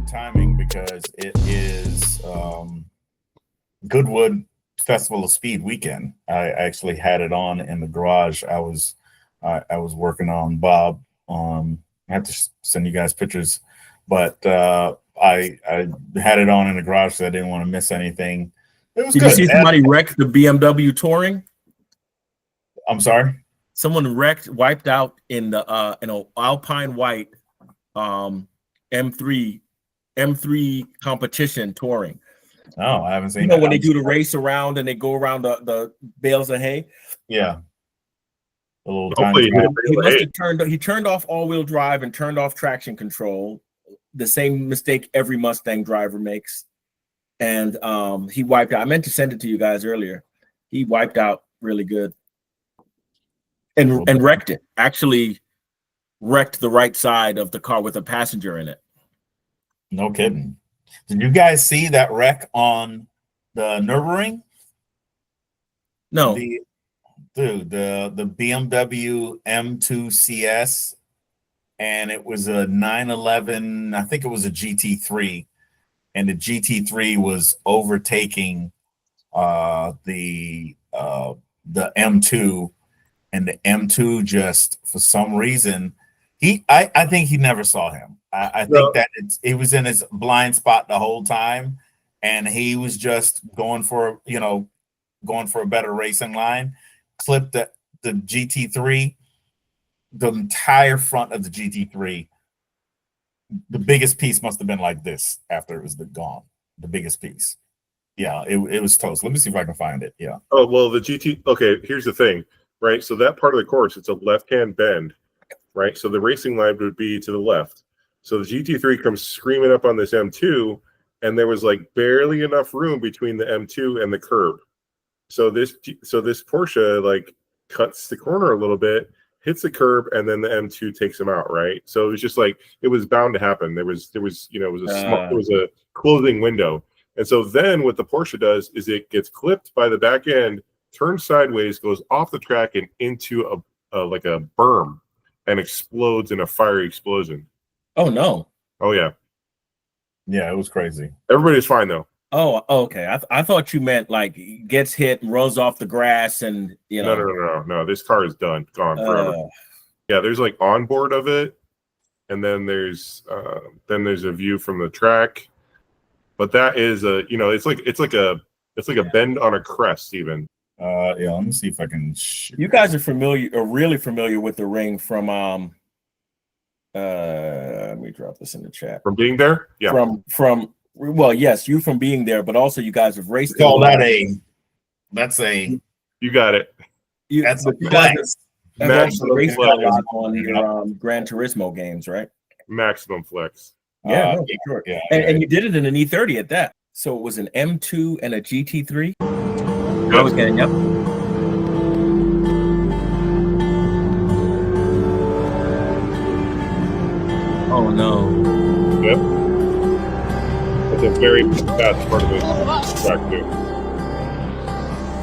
timing because it is Goodwood Festival of Speed weekend. I actually had it on in the garage. I was working on Bob. I have to send you guys pictures, but I had it on in the garage so I didn't want to miss anything. It was Did good. you see somebody wreck the BMW touring? I'm sorry. Someone wiped out in the in an Alpine White M3 competition touring. Oh, I haven't seen. You know when they do the race around and they go around the bales of hay. Yeah. A little he must have turned off all-wheel drive and turned off traction control. The same mistake every Mustang driver makes. And he wiped out. I meant to send it to you guys earlier. He wiped out really good. And wrecked it. Actually wrecked the right side of the car with a passenger in it. No kidding. Did you guys see that wreck on the Nürburgring? No. The BMW M2 CS, and it was a 911. I think it was a GT3, and the GT3 was overtaking the M2, and the M2 just for some reason I think he never saw him. I think that it was in his blind spot the whole time, and he was just going for a better racing line. Clipped the GT3, the entire front of the GT3. The biggest piece must have been like this after it was gone. The biggest piece. Yeah, it was toast. Let me see if I can find it. Yeah. Oh, well, the GT. Okay, here's the thing, right? So that part of the course, it's a left-hand bend, right? So the racing line would be to the left. So the GT3 comes screaming up on this M2, and there was like barely enough room between the M2 and the curb. So this Porsche like cuts the corner a little bit, hits the curb, and then the M2 takes him out, right? So it was just like it was bound to happen. There was it was a closing window. And so then what the Porsche does is it gets clipped by the back end, turns sideways, goes off the track and into a like a berm, and explodes in a fiery explosion. Oh no! Oh yeah, yeah, it was crazy. Everybody's fine though. Oh, okay. I thought you meant like gets hit and rolls off the grass and No. This car is gone forever. Yeah, there's like onboard of it, and then there's a view from the track. But that is it's like a bend on a crest even. Yeah, let me see if I can. You guys are really familiar with the ring from let me drop this in the chat. From being there? Yeah. From well, yes, you from being there, but also you guys have raced. You got it. That's a flex. On your Gran Turismo games, right? Maximum flex. Yeah, sure. Yeah, and you did it in an E30 at that. So it was an M2 and a GT3. Yep. Yep. Oh no. Yep. It's a very fast part of the track too.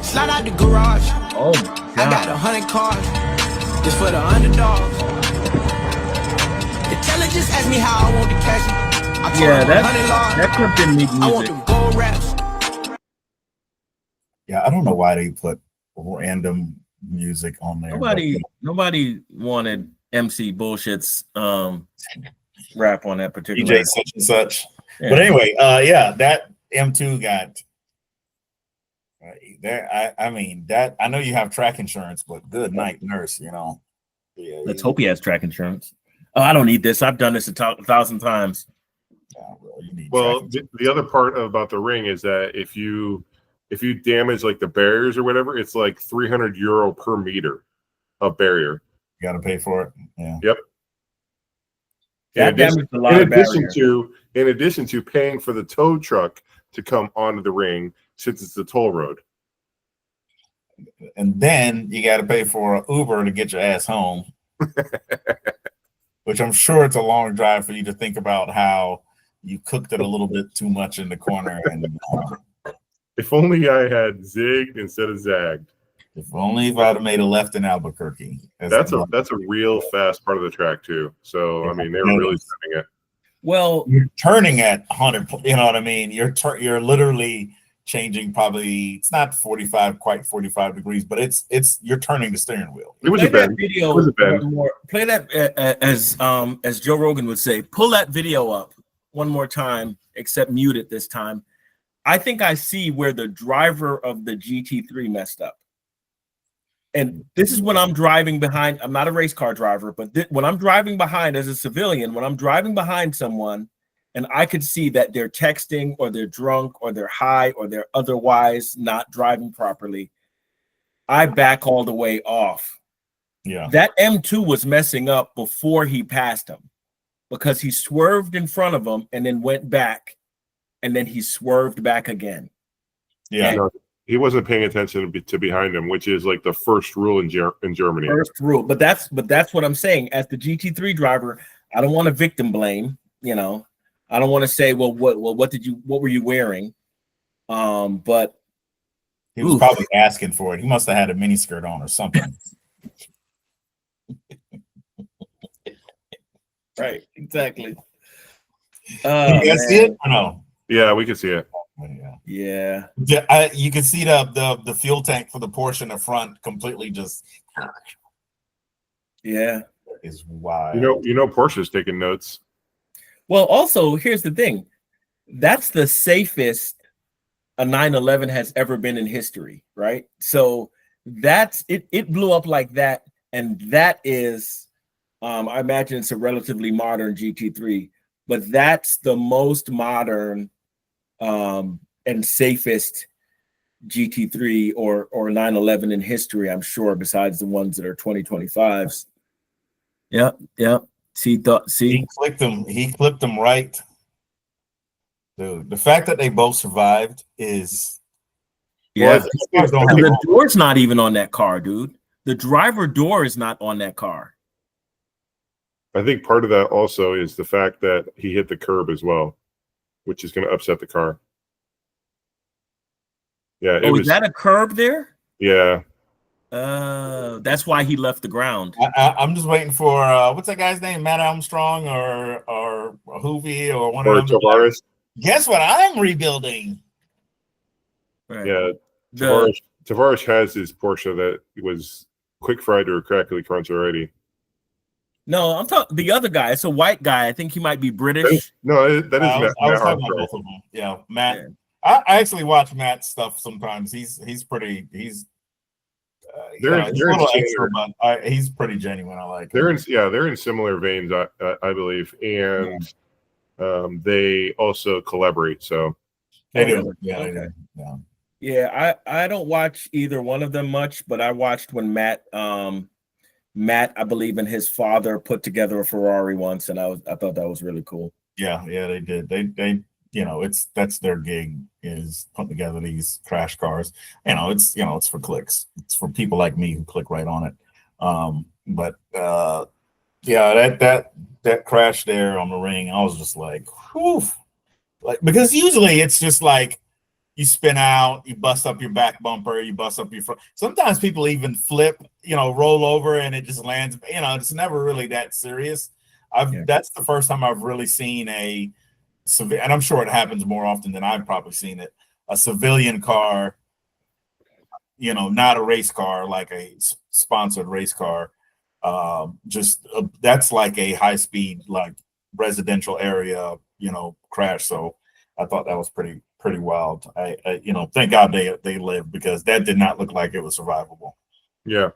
Slide out the garage. Oh my God. I got 100 cars just for the underdogs. The teller just asked me how I want to catch it. That clip didn't need music. I want them gold raps. Yeah, I don't know why they put random music on there. Nobody wanted MC Bullshit's rap on that particular DJ such and such. Yeah. But anyway, that M2 got there. I mean that I know you have track insurance, but good night, nurse. Yeah, let's hope he has track insurance. Oh, I don't need this. I've done this 1,000 times. Well, the other part about the ring is that if you damage like the barriers or whatever, it's like €300 per meter of barrier. You got to pay for it. Yeah. Yep. In addition to paying for the tow truck to come onto the ring since it's a toll road. And then you got to pay for an Uber to get your ass home. Which I'm sure it's a long drive for you to think about how you cooked it a little bit too much in the corner. And if only I had zigged instead of zagged. If only if I'd have made a left in Albuquerque. That's a real fast part of the track too. So I mean, they were really setting it. Well, you're turning at 100. You know what I mean? You're literally changing. Probably it's not 45 degrees, but it's you're turning the steering wheel. It was play a bend. that video It was a bend. more. Play that as Joe Rogan would say. Pull that video up one more time, except mute it this time. I think I see where the driver of the GT3 messed up. And this is when I'm driving behind. I'm not a race car driver, but when I'm driving behind as a civilian, when I'm driving behind someone and I could see that they're texting or they're drunk or they're high or they're otherwise not driving properly, I back all the way off. Yeah. That M2 was messing up before he passed him because he swerved in front of him and then went back and then he swerved back again. Yeah. No, he wasn't paying attention to behind him, which is like the first rule in Germany. First rule, but that's what I'm saying. As the GT3 driver, I don't want to victim blame. You know, I don't want to say, what were you wearing? But he was probably asking for it. He must have had a miniskirt on or something. Right, exactly. You guys see it or no? Yeah, we can see it. Yeah. You can see the fuel tank for the Porsche in the front completely just. Yeah, is wild. You know, Porsche's taking notes. Well, also here's the thing: that's the safest a 911 has ever been in history, right? So that's it. It blew up like that, and that is, I imagine it's a relatively modern GT3, but that's the most modern and safest GT3 or 911 in history, I'm sure, besides the ones that are 2025s. Yep. He clipped him right. Dude, the fact that they both survived is the door's not even on that car, dude. The driver door is not on that car. I think part of that also is the fact that he hit the curb as well, which is going to upset the car. Yeah. Was that a curb there? Yeah. That's why he left the ground. I'm just waiting for what's that guy's name? Matt Armstrong or Hoovy or one of them. Tavares. Guess what I'm rebuilding? Right. Yeah. Tavares has his Porsche that was quick fried or crackly crunch already. No, I'm talking the other guy. It's a white guy. I think he might be British. No, that is Matt. I was talking about both of them. Yeah, Matt. Yeah. I actually watch Matt's stuff sometimes. He's pretty. He's he's a little extra, but he's pretty genuine. I like. They're in similar veins, I believe, and they also collaborate. So they do. Yeah, okay. They do. Yeah, I don't watch either one of them much, but I watched when Matt, I believe, and his father put together a Ferrari once, and I thought that was really cool. Yeah, they did. They that's their gig, is putting together these crash cars. It's for clicks. It's for people like me who click right on it. That crash there on the ring, I was just like, whew. Like, because usually it's just like you spin out, you bust up your back bumper, you bust up your front. Sometimes people even flip, roll over and it just lands. It's never really that serious. That's the first time I've really seen and I'm sure it happens more often than I've probably seen it, a civilian car, not a race car, like a sponsored race car. That's like a high speed, like residential area, crash. So I thought that was pretty wild. I thank God they lived, because that did not look like it was survivable. Yeah.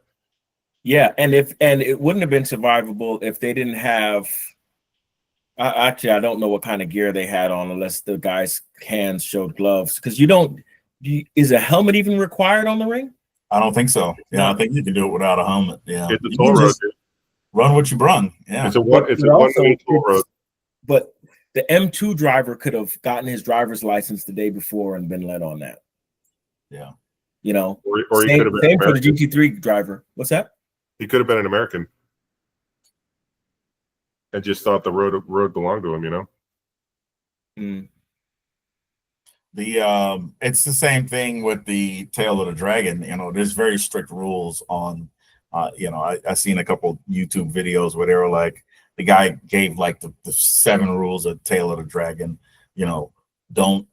Yeah. And it wouldn't have been survivable if they didn't have, actually, I don't know what kind of gear they had on, unless the guy's hands showed gloves. Because is a helmet even required on the ring? I don't think so. Yeah, I think you can do it without a helmet. Yeah, it's a toll road. Run what you brung. Yeah, it's a one-way toll road. But the M2 driver could have gotten his driver's license the day before and been let on that. Yeah, or he could have been same for the GT3 driver. What's that? He could have been an American and just thought the road belonged to him. It's the same thing with the Tail of the Dragon. There's very strict rules on. I seen a couple YouTube videos where they were like, the guy gave like the 7 rules of Tail of the Dragon. Don't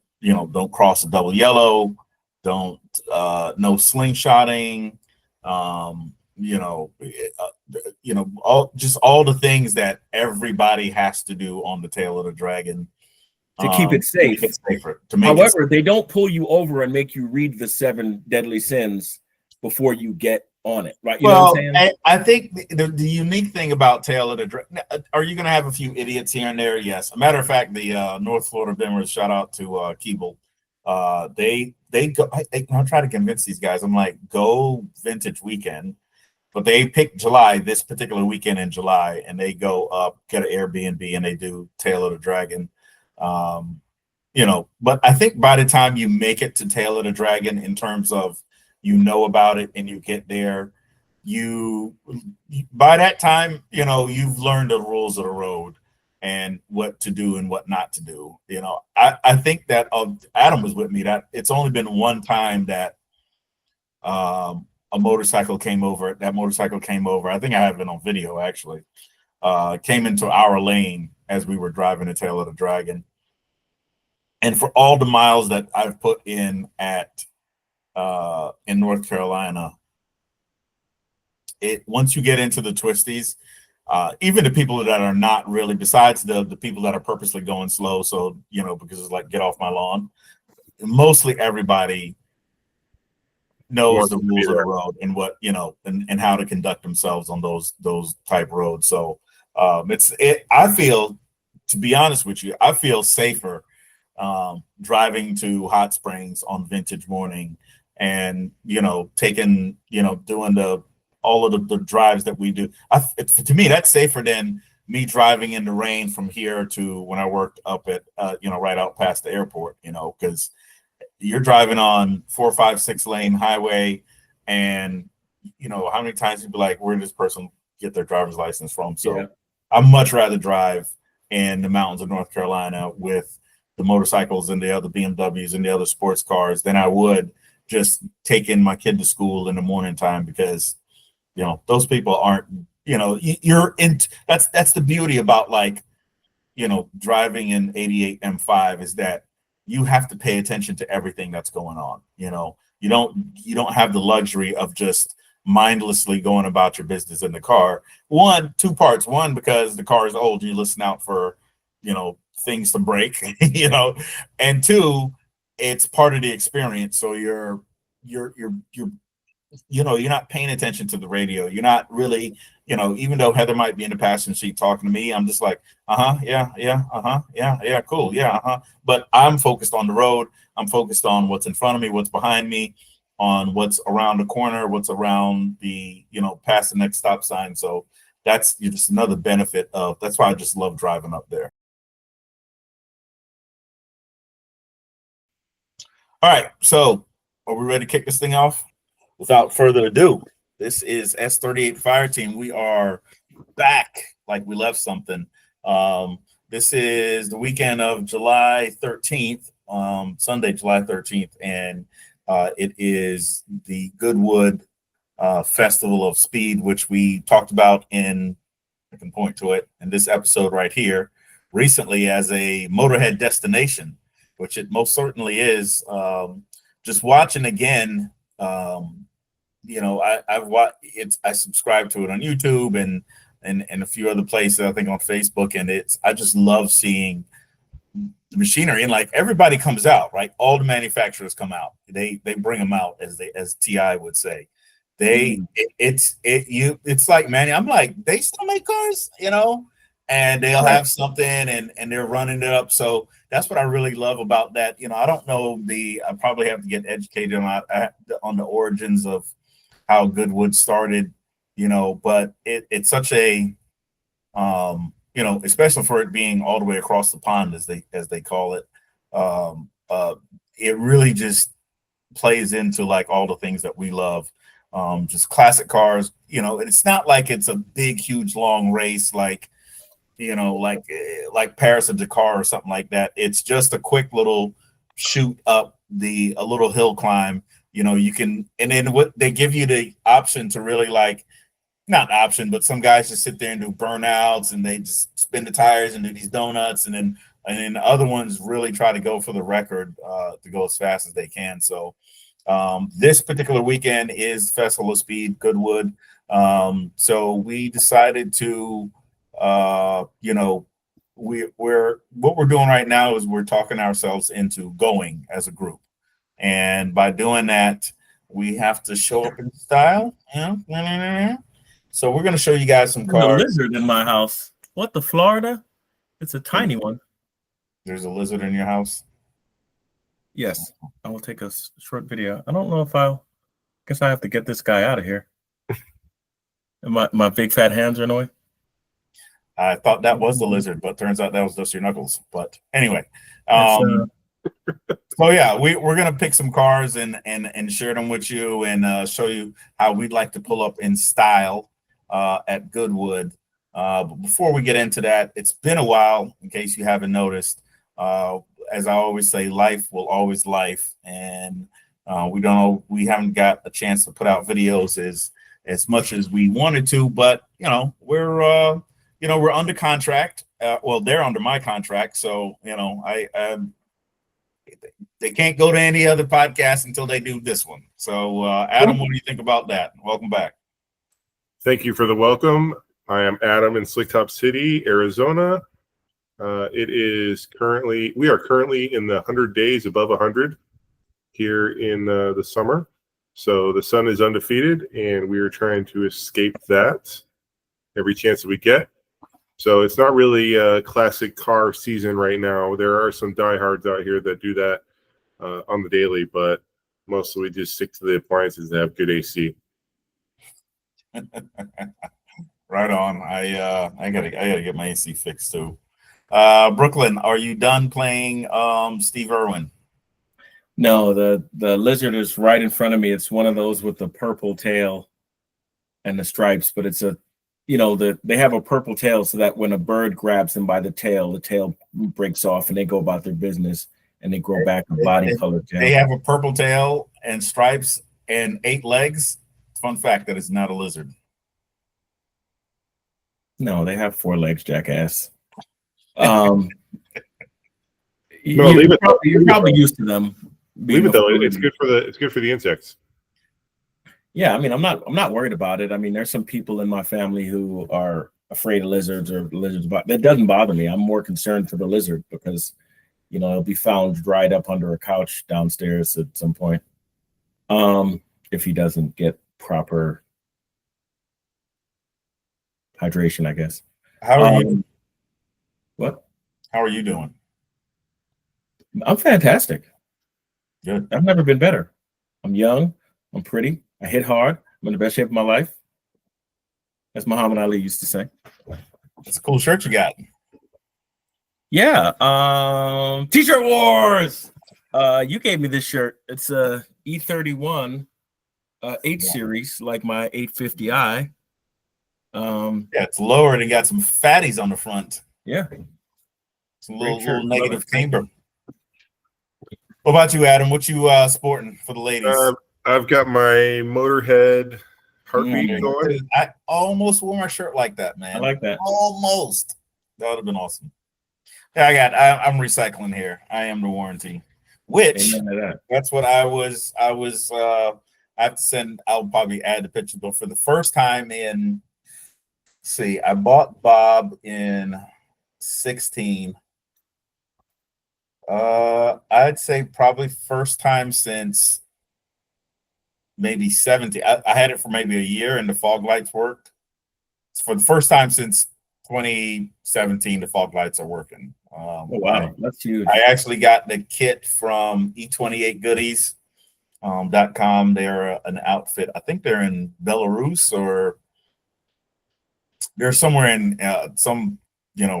cross a double yellow, don't no slingshotting, all the things that everybody has to do on the Tail of the Dragon to keep it safe. However, they don't pull you over and make you read the 7 deadly sins before you get on it, right? You know what I'm saying? I think the unique thing about Tail of the Dragon, are you going to have a few idiots here and there? Yes. A matter of fact, the North Florida Bimmers, shout out to Keeble. They go. I try to convince these guys. I'm like, go vintage weekend, but they pick July, this particular weekend in July, and they go up, get an Airbnb, and they do Tail of the Dragon. But I think by the time you make it to Tail of the Dragon, in terms of about it and you get there, by that time, you've learned the rules of the road and what to do and what not to do. I think that Adam was with me, that it's only been one time that a motorcycle came over. That motorcycle came over. I think I have it on video actually. Came into our lane as we were driving the Tail of the Dragon. And for all the miles that I've put in in North Carolina, once you get into the twisties, even the people that are not really, besides the people that are purposely going slow, so because it's like, get off my lawn, mostly everybody knows the rules of the road and what and how to conduct themselves on those type roads. So I feel, to be honest with you, I feel safer driving to Hot Springs on vintage morning and taking doing all of the drives that we do. To me, that's safer than me driving in the rain from here to when I worked up at right out past the airport, because you're driving on 4, 5, 6 lane highway, and how many times you'd be like, where did this person get their driver's license from? So I'd much rather drive in the mountains of North Carolina with the motorcycles and the other BMWs and the other sports cars than I would just taking my kid to school in the morning time, because those people aren't, you're in. That's the beauty about driving in 88 M5, is that you have to pay attention to everything that's going on. You don't have the luxury of just mindlessly going about your business in the car. Two parts. One, because the car is old, you listen out for things to break, and 2, it's part of the experience. So you're not paying attention to the radio. You're not really, even though Heather might be in the passenger seat talking to me, I'm just like, yeah, cool, yeah, But I'm focused on the road. I'm focused on what's in front of me, what's behind me, on what's around the corner, what's around the, past the next stop sign. So that's just another benefit of. That's why I just love driving up there. All right, so are we ready to kick this thing off? Without further ado, this is S38 Fire Team. We are back like we left something. This is the weekend of July 13th, Sunday, July 13th, and it is the Goodwood Festival of Speed, which we talked about I can point to it in this episode right here, recently as a motorhead destination, which it most certainly is. Just watching again, I've watched it. I subscribe to it on YouTube and a few other places, I think on Facebook, and I just love seeing the machinery, and like everybody comes out, right? All the manufacturers come out. They bring them out, as TI would say. It's like, man, I'm like, they still make cars, and they'll have something and they're running it up. So that's what I really love about that. I don't know I probably have to get educated on the origins of how Goodwood started, but it's such a, especially for it being all the way across the pond, as they call it. It really just plays into like all the things that we love. Just classic cars, it's not like it's a big, huge, long race, like Paris or Dakar or something like that. It's just a quick little shoot up a little hill climb. You can, and then what they give you the option to really like not an option, but some guys just sit there and do burnouts and they just spin the tires and do these donuts, and then the other ones really try to go for the record, to go as fast as they can. So this particular weekend is Festival of Speed, Goodwood. So we decided to, what we're doing right now is we're talking ourselves into going as a group, and by doing that, we have to show up in style. So we're going to show you guys some There's a cars. lizard in my house. What, the Florida? It's a tiny one. There's a lizard in your house? Yes. I will take a short video. I don't know if guess I have to get this guy out of here. And my big fat hands are annoying. I thought that was the lizard, but turns out that was just your knuckles. But anyway, so yeah, we're gonna pick some cars and share them with you and show you how we'd like to pull up in style at Goodwood. But before we get into that, it's been a while. In case you haven't noticed, as I always say, life will always life, and we haven't got a chance to put out videos as much as we wanted to. But we're under contract. Well, they're under my contract, so they can't go to any other podcast until they do this one. So, Adam, what do you think about that? Welcome back. Thank you for the welcome. I am Adam in Slick Top City, Arizona. We are currently in the 100 days above 100 here in the summer. So the sun is undefeated, and we are trying to escape that every chance that we get. So it's not really a classic car season right now. There are some diehards out here that do that on the daily, but mostly we just stick to the appliances that have good AC. Right on. I gotta get my AC fixed too. Brooklyn, are you done playing Steve Irwin? No, the lizard is right in front of me. It's one of those with the purple tail and the stripes, but it's they have a purple tail so that when a bird grabs them by the tail breaks off and they go about their business and they grow back a body colored tail. They have a purple tail and stripes and 8 legs. Fun fact that it's not a lizard. No, they have 4 legs, jackass. No, leave it. You're probably used to them. Leave it though. It's good for the insects. Yeah, I mean, I'm not worried about it. I mean, there's some people in my family who are afraid of lizards or lizards, but that doesn't bother me. I'm more concerned for the lizard because, it'll be found dried up under a couch downstairs at some point. If he doesn't get proper hydration, I guess. How are you? What? How are you doing? I'm fantastic. Good. I've never been better. I'm young. I'm pretty. I hit hard. I'm in the best shape of my life. As Muhammad Ali used to say. It's a cool shirt you got. Yeah. T-shirt wars. You gave me this shirt. It's a E31 8 series, like my 850i. Yeah, it's lowered and got some fatties on the front. Yeah. It's a little negative chamber. What about you, Adam? What you sporting for the ladies? I've got my Motorhead heartbeat going. I almost wore my shirt like that, man. I like that. Almost. That would have been awesome. Yeah, I'm recycling here. I am the warranty. Which that's what I was. I have to send. I'll probably add the picture, but for the first time in. See, I bought Bob in 16. I'd say probably first time since maybe 17. I had it for maybe a year and the fog lights worked. It's for the first time since 2017, the fog lights are working. Oh, wow, that's huge. I actually got the kit from E28goodies.com. They're an outfit. I think they're in Belarus or they're somewhere in some,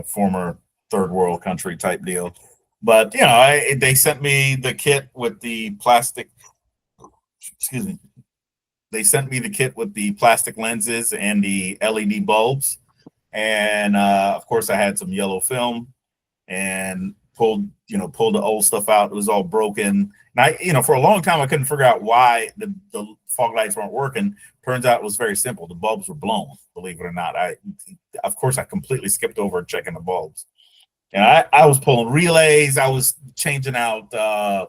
former third world country type deal. But, they sent me the kit with the plastic. Excuse me. They sent me the kit with the plastic lenses and the LED bulbs. And, of course, I had some yellow film. And pulled the old stuff out. It was all broken. And I, for a long time, I couldn't figure out why the fog lights weren't working. Turns out it was very simple. The bulbs were blown, believe it or not. Of course, I completely skipped over checking the bulbs. And I was pulling relays. I was changing out the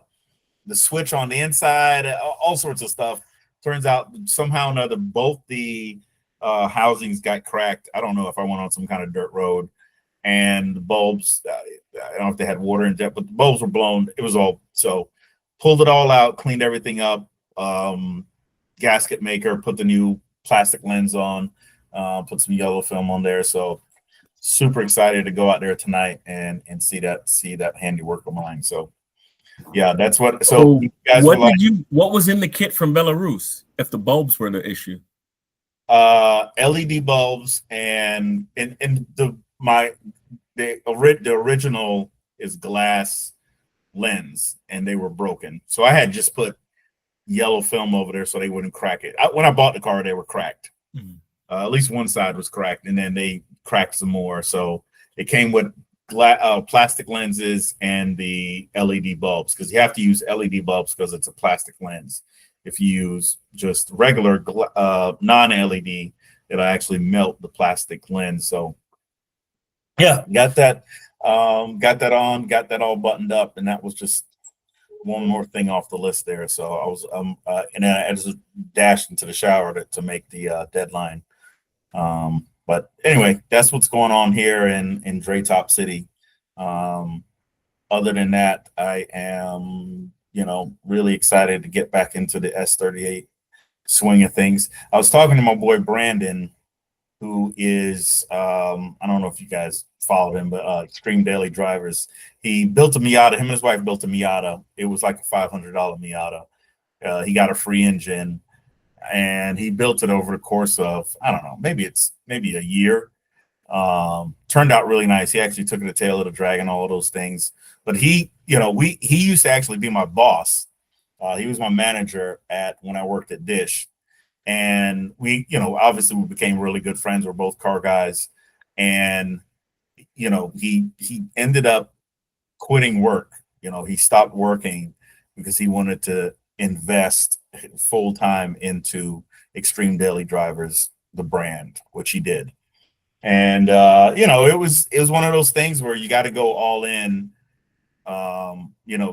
switch on the inside, all sorts of stuff. Turns out somehow or another, both the housings got cracked. I don't know if I went on some kind of dirt road, and the bulbs, I don't know if they had water in depth, but the bulbs were blown. It was all, so pulled it all out, cleaned everything up, gasket maker, put the new plastic lens on, put some yellow film on there. So super excited to go out there tonight and see that handiwork of mine. So yeah, that's what. So you guys what was in the kit from Belarus if the bulbs were the issue? LED bulbs and the original is glass lens, and they were broken. So I had just put yellow film over there so they wouldn't crack it. When I bought the car, they were cracked. Mm-hmm. At least one side was cracked, and then they cracked some more. So it came with plastic lenses and the LED bulbs, because you have to use LED bulbs because it's a plastic lens. If you use just regular non-LED, it'll actually melt the plastic lens. So yeah, got that on, got that all buttoned up, and that was just one more thing off the list there. So I was and I just dashed into the shower to make the deadline. But anyway, that's what's going on here in Dre Top City. Other than that, I am, really excited to get back into the S38 swing of things. I was talking to my boy Brandon, who is, I don't know if you guys followed him, but Extreme Daily Drivers. He built a Miata. Him and his wife built a Miata. It was like a $500 Miata. He got a free engine, and he built it over the course of, I don't know, maybe a year. Turned out really nice. He actually took the tail of the dragon, all of those things. But he used to actually be my boss. He was my manager when I worked at Dish. And we, obviously we became really good friends. We're both car guys. And, he ended up quitting work. He stopped working because he wanted to invest full time into Extreme Daily Drivers, the brand, which he did. And it was one of those things where you got to go all in,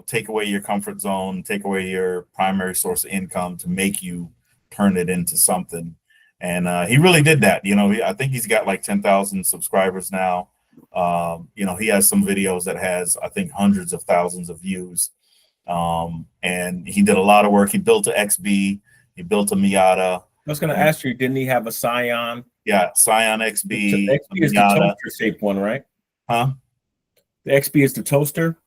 take away your comfort zone, take away your primary source of income to make you turn it into something. And he really did that. I think he's got like 10,000 subscribers now. He has some videos that has, I think, hundreds of thousands of views. And he did a lot of work. He built an XB. He built a Miata. I was going to ask you, didn't he have a Scion? Yeah, Scion XB. The XB is the toaster-shaped one, right? Huh? The XB is the toaster?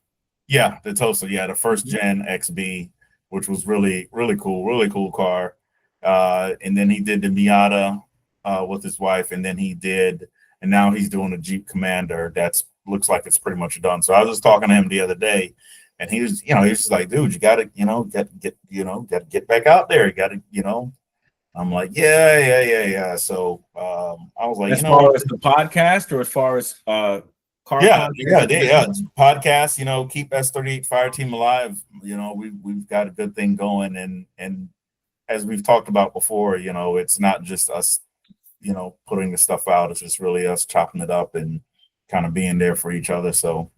Yeah, the toaster. Yeah, the first gen XB, which was really, really cool car. And then he did the Miata with his wife, and now he's doing a Jeep Commander that's looks like it's pretty much done. So I was just talking to him the other day, and he was just like, dude, you gotta, get back out there. You gotta, I'm like, yeah. So I was like, as far as the podcast, or as far as car? Yeah. Podcast. Keep S38 Fire Team alive. We've got a good thing going, and as we've talked about before, it's not just us, putting the stuff out. It's just really us chopping it up and kind of being there for each other. So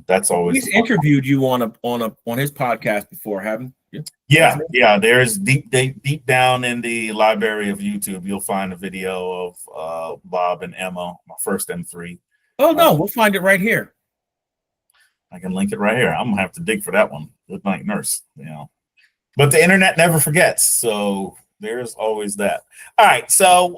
that's always. He's interviewed you on his podcast before, haven't you? Yeah. There's deep down in the library of YouTube, you'll find a video of Bob and Emma, my first M3. Oh no, we'll find it right here. I can link it right here. I'm gonna have to dig for that one. Good night, nurse. But the internet never forgets, so there's always that. All right, so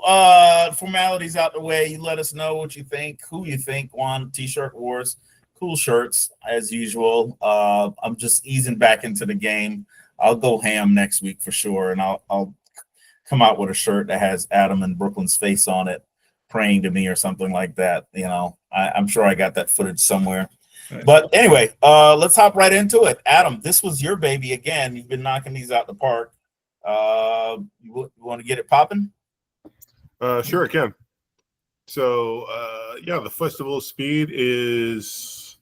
formalities out the way. You let us know what you think, who you think won T-shirt wars. Cool shirts as usual. I'm just easing back into the game. I'll go ham next week for sure, and I'll come out with a shirt that has Adam and Brooklyn's face on it, praying to me or something like that. I'm sure I got that footage somewhere. Right. But anyway, let's hop right into it. Adam, this was your baby again. You've been knocking these out the park. You want to get it popping? Sure, I can. So, the Festival of Speed is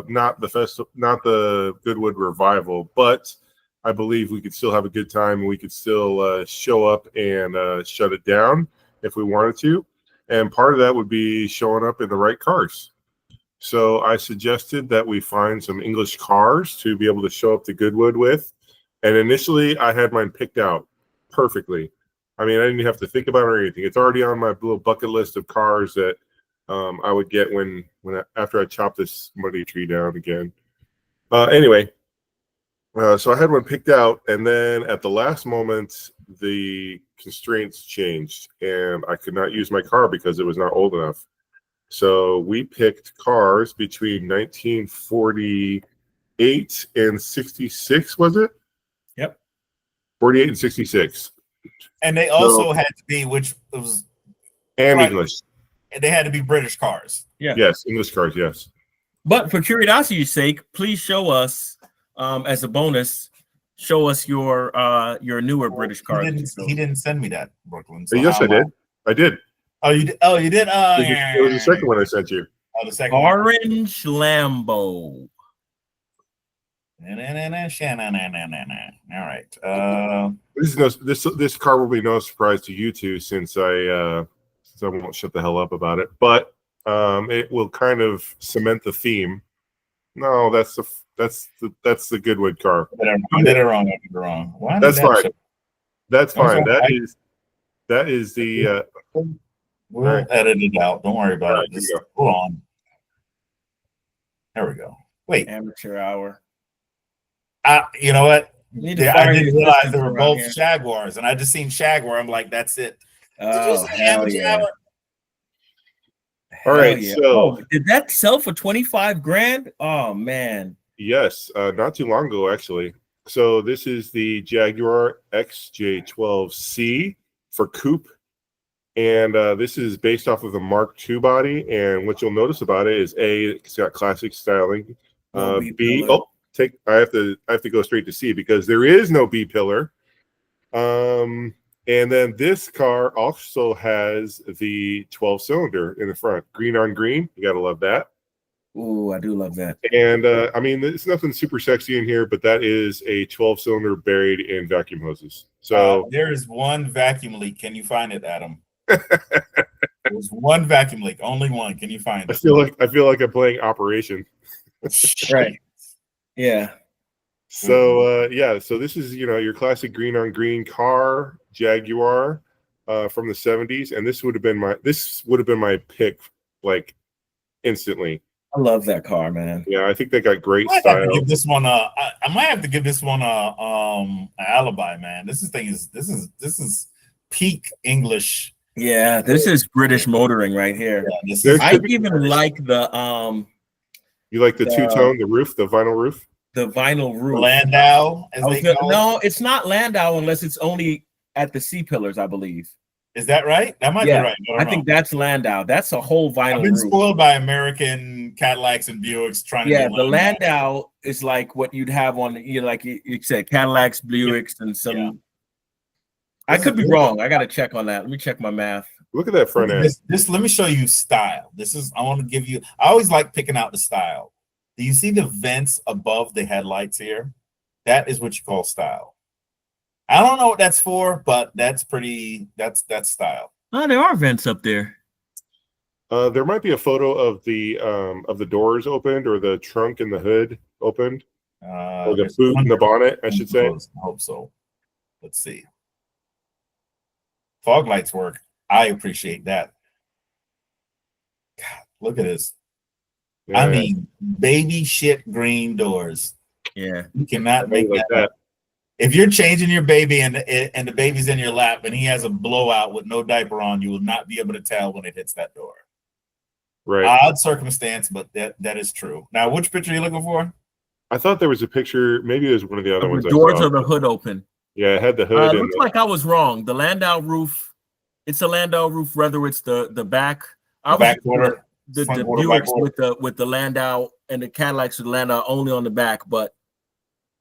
not the Goodwood Revival, but I believe we could still have a good time, and we could still show up and shut it down if we wanted to. And part of that would be showing up in the right cars. So I suggested that we find some English cars to be able to show up to Goodwood with. And initially, I had mine picked out perfectly. I mean, I didn't have to think about it or anything. It's already on my little bucket list of cars that I would get after I chop this money tree down again. Anyway, so I had one picked out, and then at the last moment, the constraints changed, and I could not use my car because it was not old enough. So we picked cars between 1948 and 66, was it? Yep. 48 and 66. And they also had to be, which was and right, English. And they had to be British cars. Yeah. Yes, English cars, yes. But for curiosity's sake, please show us as a bonus. Show us your newer British car. He didn't send me that, Brooklyn. So yes, I did. I did. Oh, you did. Oh, you did. Oh, it was the second one I sent you. Oh, the second orange Lambo. All right. This car will be no surprise to you two, since I won't shut the hell up about it. But it will kind of cement the theme. No, that's the Goodwood car. I did it wrong. I did it wrong. Why that's fine. Show? That's fine. That is the. We'll edit it out. Don't worry about it. Just hold on. There we go. Wait. Amateur hour. You know what? I didn't realize they were both here. Jaguars, and I just seen Jaguar. I'm like, that's it. Oh, hell yeah. All right. Yeah. So did that sell for 25 grand? Oh man. Yes, not too long ago, actually. So this is the Jaguar XJ12C for coupe. And this is based off of the Mark II body. And what you'll notice about it is A, it's got classic styling. B, I have to go straight to C because there is no B pillar. And then this car also has the 12-cylinder in the front, green on green. You gotta love that. Ooh, I do love that. And I mean, it's nothing super sexy in here, but that is a 12-cylinder buried in vacuum hoses. So there is one vacuum leak. Can you find it, Adam? There's one vacuum leak, only one. Can you find it? I feel like I'm playing Operation. Right. Yeah. So so this is your classic green on green car, Jaguar, from the 70s, and this would have been my pick like instantly. I love that car, man. Yeah, I think they got great I style. give this one I might have to give this one an alibi, man. This is peak English. Yeah, this is British motoring right here. Yeah, I even like the You like the two-tone, the roof, the vinyl roof? The vinyl roof. Landau, as they call no, it's not Landau unless it's only at the C pillars, I believe. Is that right? That might be right. I think that's Landau. That's a whole vinyl. I've been roof. spoiled by American Cadillacs and Buicks trying to. Yeah, the Landau is like what you'd have on, like you said, Cadillacs, Buicks, and some. Yeah. I could be wrong. I got to check on that. Let me check my math. Look at that front end. This let me show you style. I want to give you. I always like picking out the style. Do you see the vents above the headlights here? That is what you call style. I don't know what that's for, but that's style. Oh, there are vents up there. There might be a photo of the doors opened, or the trunk and the hood opened, or the boot and the bonnet, I should say. I hope so. Let's see. Fog lights work. I appreciate that. God, look at this. Yeah. I mean, baby shit green doors. Yeah, you cannot make that. If you're changing your baby and the baby's in your lap and he has a blowout with no diaper on, you will not be able to tell when it hits that door. Right. Odd circumstance, but that is true. Now, which picture are you looking for? I thought there was a picture. Maybe it was one of the other ones. The doors or the hood open. Yeah, it had the hood. Looks like I was wrong. The Landau roof. It's a Landau roof, whether it's the back. Back quarter. The Buicks with the Landau and the Cadillacs with the Landau only on the back, but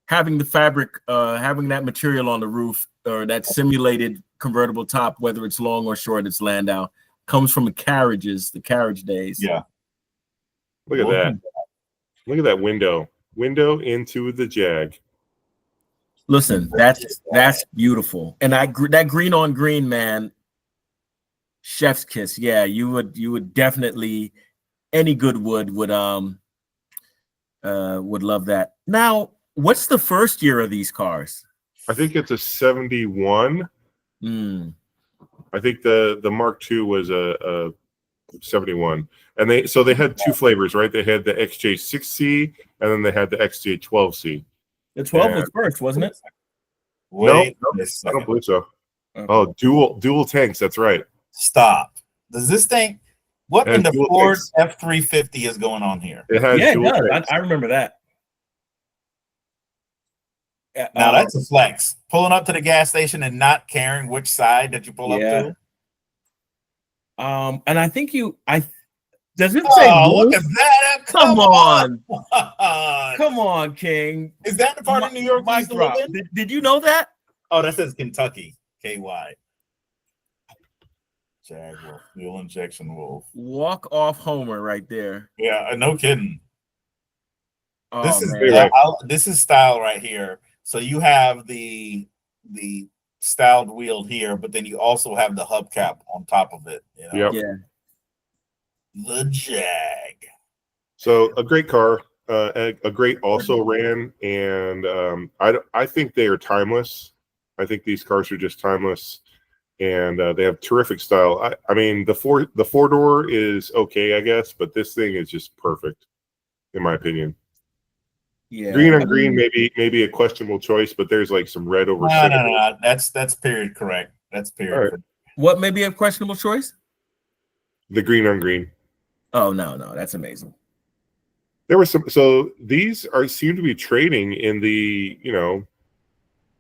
having the fabric, having that material on the roof or that simulated convertible top, whether it's long or short, it's Landau, comes from the carriage days. Yeah. Look at that. Look at that window into the Jag. Listen, that's beautiful, and that green on green, man, chef's kiss. Yeah, you would definitely, any Goodwood would love that. Now, what's the first year of these cars? I think it's a 71. Mm. I think the Mark II was a 71, and they had two flavors, right? They had the XJ6C, and then they had the XJ12C. The 12 was first, wasn't it? Wait, No, a I second. don't believe so. Okay. Oh, dual tanks. That's right. Stop. Does this thing? What It in has the dual Ford tanks. F350 is going on here? It has Yeah, it dual does. tanks. I remember that. Now that's a flex. Pulling up to the gas station and not caring which side that you pull up to. And I think does it say? Oh, look at that! Come on. Come on. Come on, King. Is that the part of New York we used to live in? Did you know that? Oh, that says Kentucky. KY. Jag Wolf. Fuel injection Wolf. Walk off Homer right there. Yeah, no kidding. Oh, This is style right here. So you have the styled wheel here, but then you also have the hubcap on top of it. You know? Yep. Yeah. The Jag. So a great car, a great also ran, and I think they are timeless. I think these cars are just timeless, and they have terrific style. I mean, the four door is okay, I guess, but this thing is just perfect, in my opinion. Yeah. Green on green, maybe a questionable choice, but there's like some red over. No. That's period correct. That's period. Right. Correct. What may be a questionable choice? The green on green. Oh no, that's amazing. There was some. So these seem to be trading in the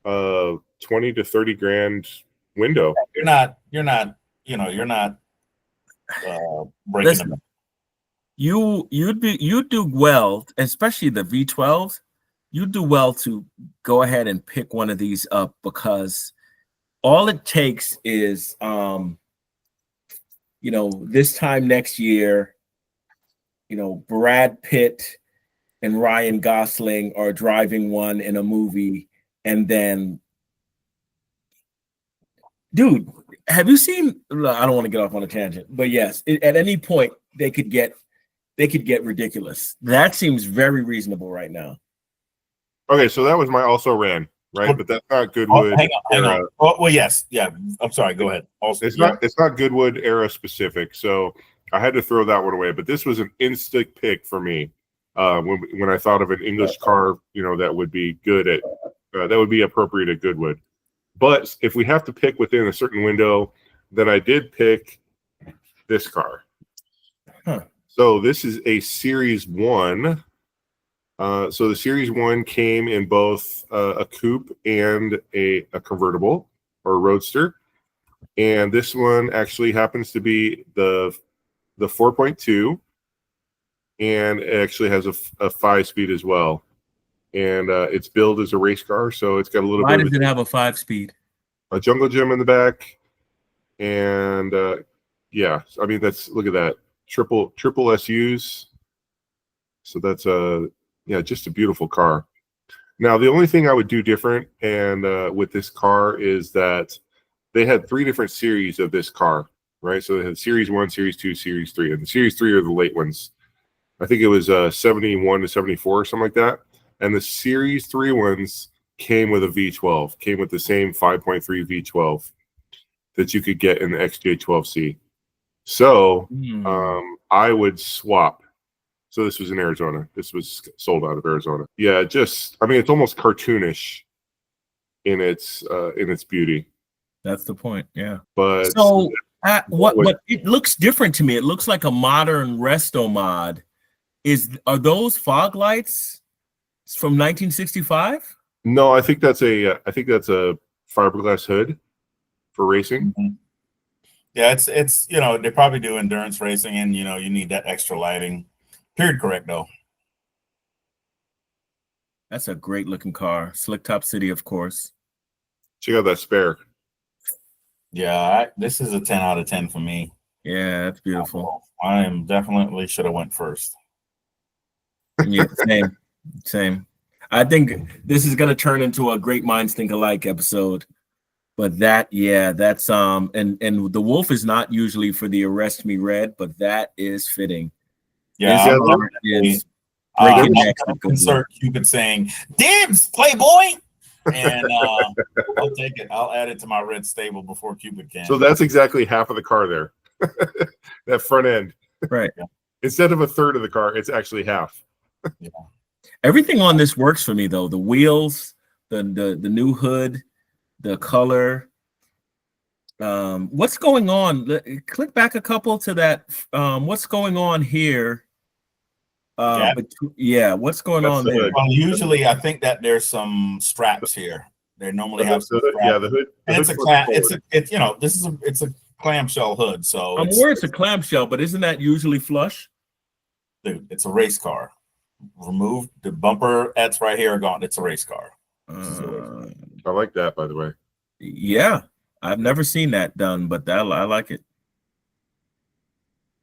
20 to 30 grand window. You're not breaking Listen, them. You'd do well, especially the V12s. You'd do well to go ahead and pick one of these up, because all it takes is this time next year, Brad Pitt and Ryan Gosling are driving one in a movie, and then, dude, have you seen? I don't want to get off on a tangent, but yes, at any point they could get ridiculous. That seems very reasonable right now. Okay, so that was my also ran, right? But that's not Goodwood. Hang on. Oh, well, yes, yeah. I'm sorry. Go ahead. Also, it's not Goodwood era specific, so I had to throw that one away. But this was an instant pick for me when I thought of an English car, that would be good at that would be appropriate at Goodwood. But if we have to pick within a certain window, then I did pick this car. Huh. So this is a Series 1. So the Series 1 came in both a coupe and a convertible or a roadster. And this one actually happens to be the 4.2. And it actually has a 5-speed as well. And it's billed as a race car, so it's got a little Why bit does it have a 5-speed? a jungle gym in the back. And yeah, I mean, look at that. Triple SUs. So that's just a beautiful car. Now, the only thing I would do different and with this car is that they had 3 different series of this car, right? So they had Series 1, Series 2, Series 3. And the Series 3 are the late ones. I think it was 71 to 74 or something like that. And the Series 3 ones came with a V12, came with the same 5.3 V12 that you could get in the XJ12C. So I would swap. So this was in Arizona. This was sold out of Arizona. Yeah, it's almost cartoonish in its beauty. That's the point. Yeah. But so what it looks different to me. It looks like a modern resto mod. Are those fog lights from 1965? No, I think that's a fiberglass hood for racing. Mm-hmm. Yeah, it's they probably do endurance racing, and you need that extra lighting. Period correct though. That's a great looking car. Slick Top City, of course. Check out that spare. Yeah, this is a 10 out of 10 for me. Yeah, that's beautiful. I am definitely should have went first. Yeah, same. I think this is gonna turn into a Great Minds Think Alike episode. But that's and the wolf is not usually for the Arrest Me Red, but that is fitting. Yeah, This car is breaking necks with Goodwood. insert Cupid saying "Dibs, Playboy," and I'll take it. I'll add it to my red stable before Cupid can. So that's exactly half of the car there. That front end, right? Instead of a third of the car, it's actually half. Yeah. Everything on this works for me though. The wheels, the new hood, the color. What's going on? Click back a couple to that. What's going on here? What's going on there? Well, usually I think that there's some straps here. They normally have some straps. Yeah, the hood. It's a clamshell hood. So I'm aware it's a clamshell, but isn't that usually flush? Dude, it's a race car. Remove the bumper. That's right here. Gone. It's a race car. I like that, by the way. Yeah, I've never seen that done, but I like it.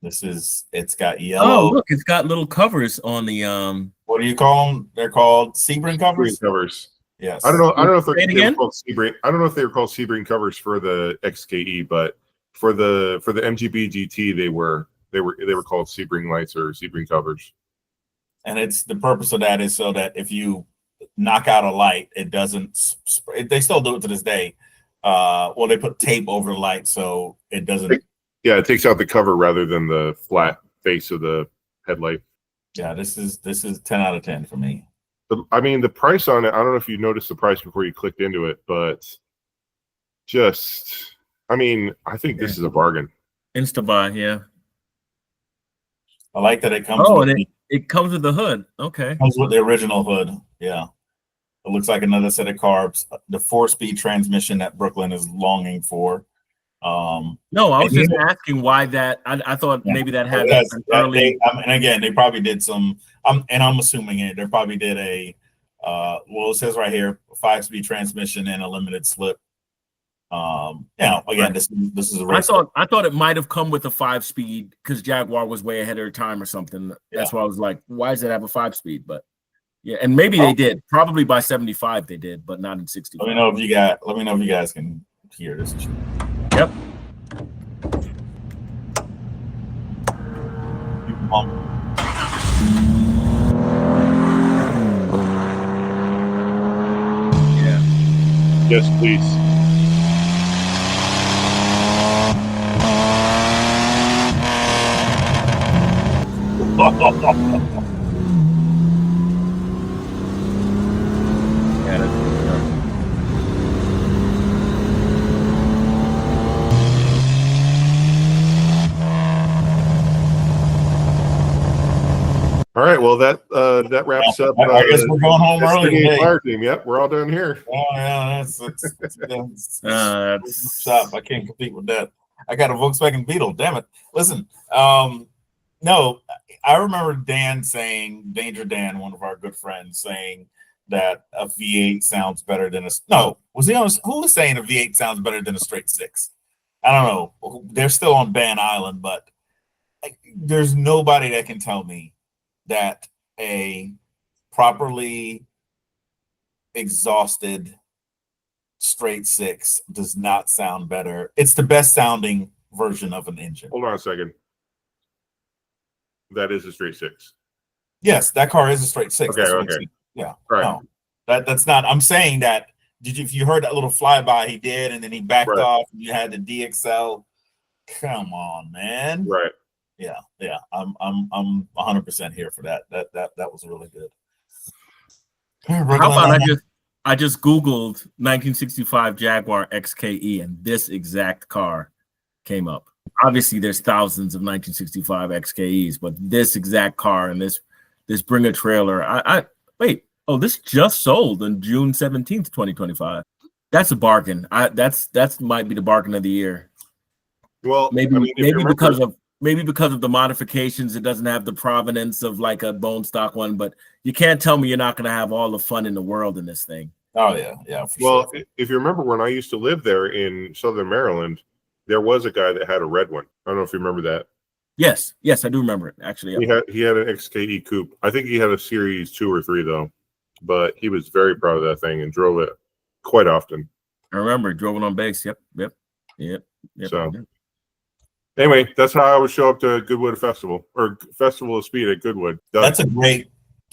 It's got yellow. Oh, look, it's got little covers on the What do you call them? They're called Sebring covers. Sebring covers. Yes. I don't know if they're called Sebring. I don't know if they were called Sebring covers for the XKE, but for the MGB GT they were called Sebring lights or Sebring covers. And it's the purpose of that is so that if you knock out a light, it doesn't. They still do it to this day. Well, they put tape over the light so it doesn't. Yeah, it takes out the cover rather than the flat face of the headlight. Yeah, this is 10 out of 10 for me. The price on it, I don't know if you noticed the price before you clicked into it, but I think this is a bargain. Instabuy, yeah. I like that it comes. It comes with the hood. Okay. It comes with the original hood. Yeah. It looks like another set of carbs. The 4-speed transmission that Brooklyn is longing for. No, I was just asking why that. I thought maybe that had an early. And again, they probably did some. And I'm assuming it. They probably did a. It says right here, 5-speed transmission and a limited slip. Again, this is a race. I thought it might have come with a 5-speed because Jaguar was way ahead of their time or something. That's why I was like, why does it have a 5-speed? But yeah, and maybe they did. Probably by 75 they did, but not in 60. Let me know if you guys can hear this. Yep. Yeah. Yes, please. All right, well that wraps up. I guess we're going home early today. Fire Team. Yep, we're all done here. Oh yeah, that's stop. I can't compete with that. I got a Volkswagen Beetle. Damn it! Listen, no, I remember Dan saying, Danger Dan, one of our good friends, saying that a V8 sounds better than who was saying a V8 sounds better than a straight 6? I don't know. They're still on Ban Island, but there's nobody that can tell me that a properly exhausted straight 6 does not sound better. It's the best sounding version of an engine. Hold on a second. That is a straight 6. Yes, that car is a straight 6. Okay. Yeah. Right. No, that's not. I'm saying that. If you heard that little flyby he did, and then he backed off, and you had the DXL. Come on, man. Right. Yeah. I'm 100% here for that. That was really good. How about I just Googled 1965 Jaguar XKE, and this exact car came up. Obviously, there's thousands of 1965 XKEs, but this exact car and this Bringer trailer. Wait. Oh, this just sold on June 17th, 2025. That's a bargain. That's might be the bargain of the year. Well, maybe because of the modifications, it doesn't have the provenance of like a bone stock one. But you can't tell me you're not going to have all the fun in the world in this thing. Oh yeah. Well, if you remember when I used to live there in Southern Maryland, there was a guy that had a red one. I don't know if you remember that. Yes, I do remember it actually. He had an XKE coupe. I think he had a Series 2 or 3 though, but he was very proud of that thing and drove it quite often. I remember drove it on base. Yep. So anyway, that's how I would show up to Goodwood Festival or Festival of Speed at Goodwood. Done. That's a great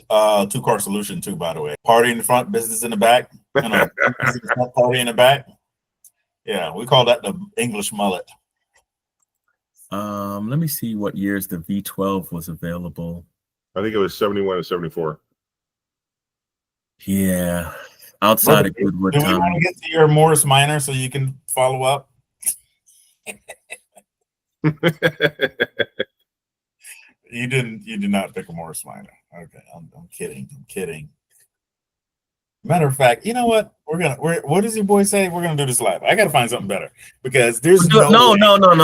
2-car solution too, by the way. Party in the front, business in the back. Party in the back. Yeah, we call that the English mullet. Let me see what years the V12 was available. I think it was 71 and 74. Yeah, outside of Goodwood. Do we want to get to your Morris Minor so you can follow up? You did not pick a Morris Minor. Okay, I'm kidding. Matter of fact, you know what? What does your boy say? We're gonna do this live. I gotta find something better because there's no. I gotta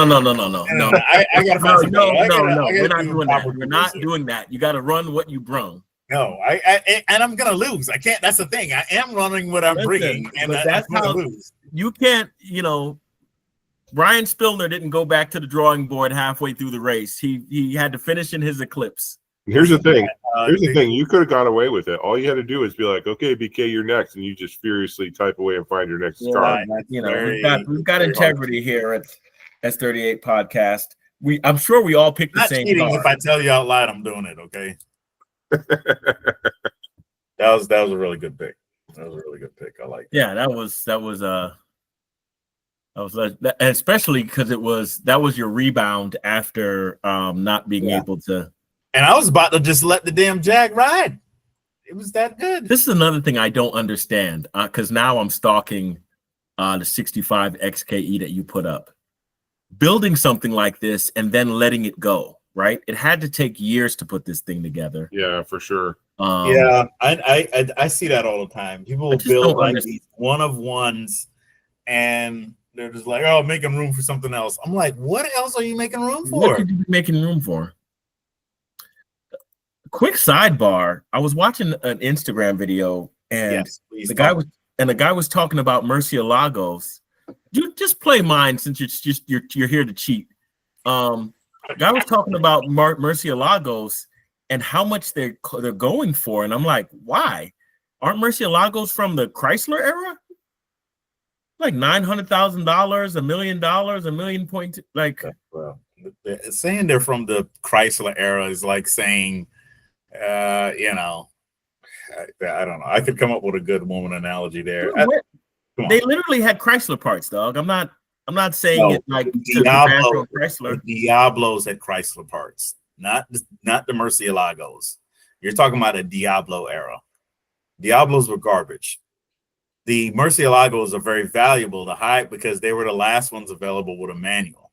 find something better. No. We're not doing that. We're not doing that. You gotta run what you brung. No, and I'm gonna lose. I can't. That's the thing. I am running what I'm bringing, and that's how lose. You can't. Brian Spillner didn't go back to the drawing board halfway through the race. He had to finish in his eclipse. Here's the thing. You could have got away with it. All you had to do is be like, "Okay, BK, you're next," and you just furiously type away and find your next car. We've got integrity here at S38 Podcast. I'm sure we all picked the same car. If I tell you out loud, I'm doing it. Okay. that was a really good pick. That was a really good pick. I like that. Yeah, that was especially because that was your rebound after not being able to. And I was about to just let the damn Jag ride. It was that good. This is another thing I don't understand because now I'm stalking the 65 XKE that you put up. Building something like this and then letting it go, right? It had to take years to put this thing together. Yeah, for sure. I see that all the time. People will build like these one of ones and they're just like, oh, making room for something else. I'm like, what else are you making room for? What could you be making room for? Quick sidebar. I was watching an Instagram video and the guy was talking about Murciélagos. You just play mine since you're here to cheat. Guy was talking about Murciélagos and how much they're going for, and I'm like, why? Aren't Murciélagos from the Chrysler era? Like $900,000, $1 million, $1 million point. Like, well, saying they're from the Chrysler era is like saying, I don't know. I could come up with a good woman analogy there. They literally had Chrysler parts, dog. I'm not saying it like Chrysler. Diablos had Chrysler parts, not the Murciélagos. You're talking about a Diablo era. Diablos were garbage. The Murciélagos are very valuable to hide because they were the last ones available with a manual.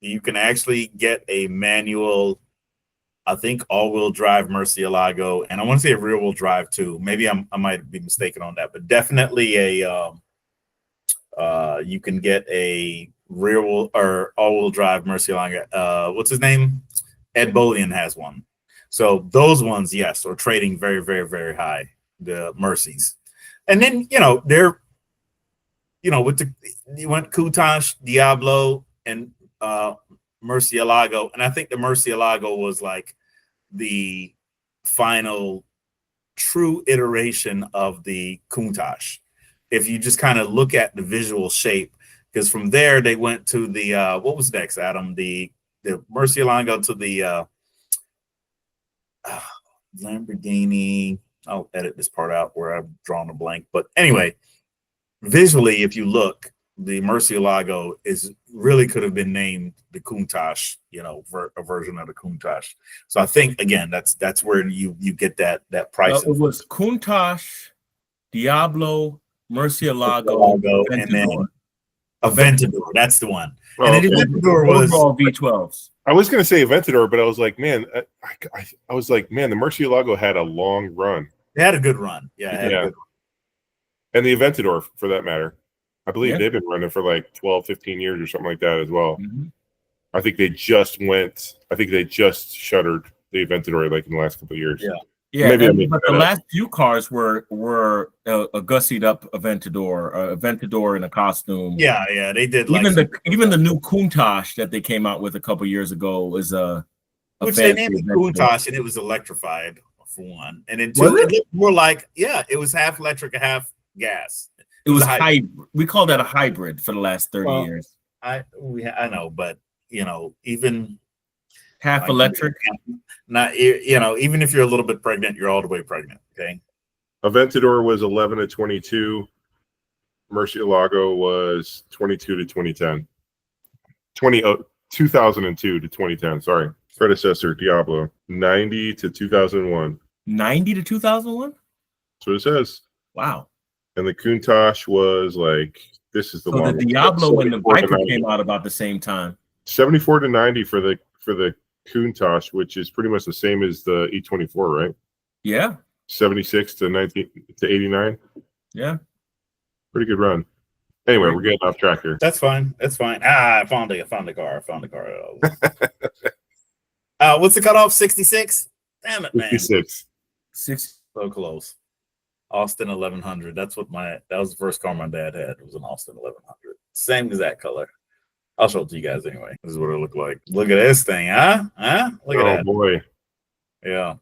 You can actually get a manual, I think, all-wheel drive Murciélago, and I want to say a rear-wheel drive too. Maybe I might be mistaken on that, but definitely you can get a rear-wheel or all-wheel drive Murciélago. What's his name? Ed Bolian has one. So those ones, yes, are trading very, very, very high. The Mercies, and then they're with you went Countach, Diablo, and Murciélago, and I think the Murciélago was like the final true iteration of the Countach. If you just kind of look at the visual shape, because from there they went to the what was next, Adam? The Murciélago to the Lamborghini. I'll edit this part out where I've drawn a blank. But anyway, visually, if you look, the Murciélago really could have been named the Countach, a version of the Countach. So I think again, that's where you get that price. It was Countach, Diablo, Murciélago, and then Aventador. That's the one. Oh, and then Aventador was all V12s. I was going to say Aventador, but I was like, man, I was like, man, the Murciélago had a long run. It had a good run. Yeah. A good run. And the Aventador, for that matter. I believe they've been running for like 12, 15 years or something like that as well. Mm-hmm. I think they just shuttered the Aventador like in the last couple of years. Yeah. Yeah, Maybe I'm making but that the up. last few cars were a gussied up Aventador in a costume. Yeah, they did like Even the new Countach that they came out with a couple years ago was a which they fancy named it Aventador. Countach, and it was electrified for one, and then Was two, it? it looked more like it was half electric, half gas. It was a hybrid. We called that a hybrid for the last 30 years. I know, but even Half like, electric. not even if you're a little bit pregnant, you're all the way pregnant. Okay. Aventador was 11 to 22. Murcielago was 22 to 2010. 2002 to 2010. Sorry, predecessor Diablo 90 to 2001. 90 to 2001. That's what it says. Wow. And the Countach was like, this is the So the longest. Diablo and the 74 to Viper 90. came out about the same time. 74 to 90 for the Countach, which is pretty much the same as the E24, right? Yeah. 76 to 19 to 89. Yeah. Pretty good run. Anyway, we're getting off track here. That's fine. That's fine. I found the car. What's the cutoff? 66? Damn it, man. 56. So close. Austin 1100. That was the first car my dad had. It was an Austin 1100. Same exact color. I'll show it to you guys anyway. This is what it looked like. Look at this thing, huh? Look at that. Oh boy. Yeah.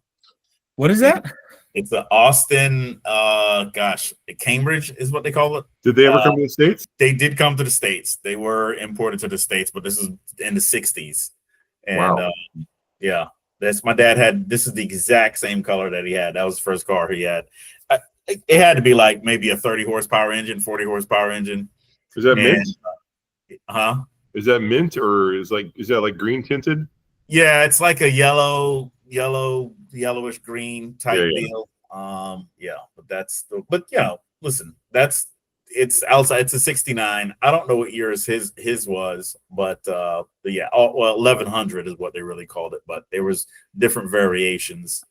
What is that? It's the Austin, Cambridge is what they call it. Did they ever come to the States? They did come to the States. They were imported to the States, but this is in the 60s. And Wow. yeah, that's my dad had. This is the exact same color that he had. That was the first car he had. It had to be like maybe a 30 horsepower engine, 40 horsepower engine. Is that mint? Huh? Is that mint or is that like green tinted? Yeah, it's like a yellowish green type deal. Listen, it's outside. It's a 69. I don't know what years his was, but 1100 is what they really called it. But there was different variations.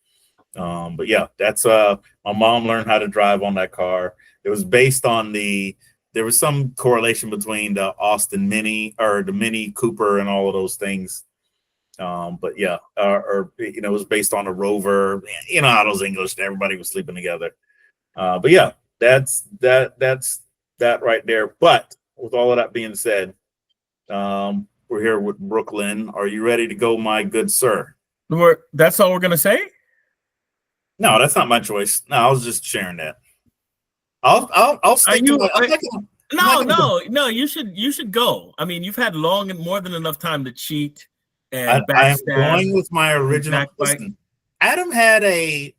But yeah, that's my mom learned how to drive on that car. It was based on there was some correlation between the Austin Mini or the Mini Cooper and all of those things. But yeah, it was based on a Rover. You know how those English, everybody was sleeping together. But yeah, that's that right there. But with all of that being said, we're here with Brooklyn. Are you ready to go, my good sir? That's all we're gonna say? No, that's not my choice. No, I was just sharing that. I'll stick to it. No. You should go. I mean, you've had more than enough time to cheat and I am backstab. going with my original. Backbite. Listen, Adam had the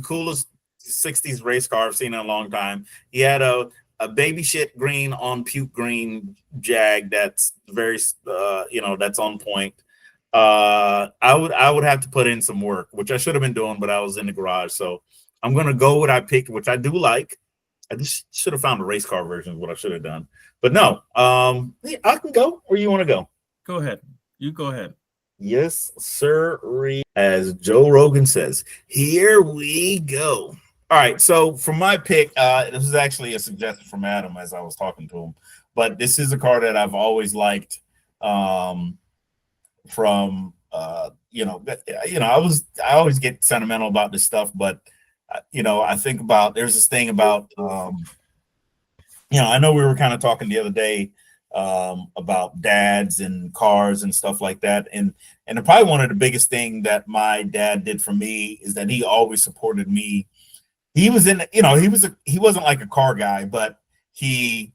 coolest 60s race car I've seen in a long time. He had a baby shit green on puke green Jag that's very that's on point. I would have to put in some work, which I should have been doing, but I was in the garage. So I'm gonna go what I picked, which I do like. I just should have found a race car version is what I should have done. But no, I can go where you want to go. Go ahead. You go ahead. Yes, sir. As Joe Rogan says, here we go. All right. So for my pick, this is actually a suggestion from Adam as I was talking to him, but this is a car that I've always liked. I always get sentimental about this stuff, but I think about there's this thing about I know we were kind of talking the other day about dads and cars and stuff like that, and probably one of the biggest thing that my dad did for me is that he always supported me. He was he wasn't like a car guy, but he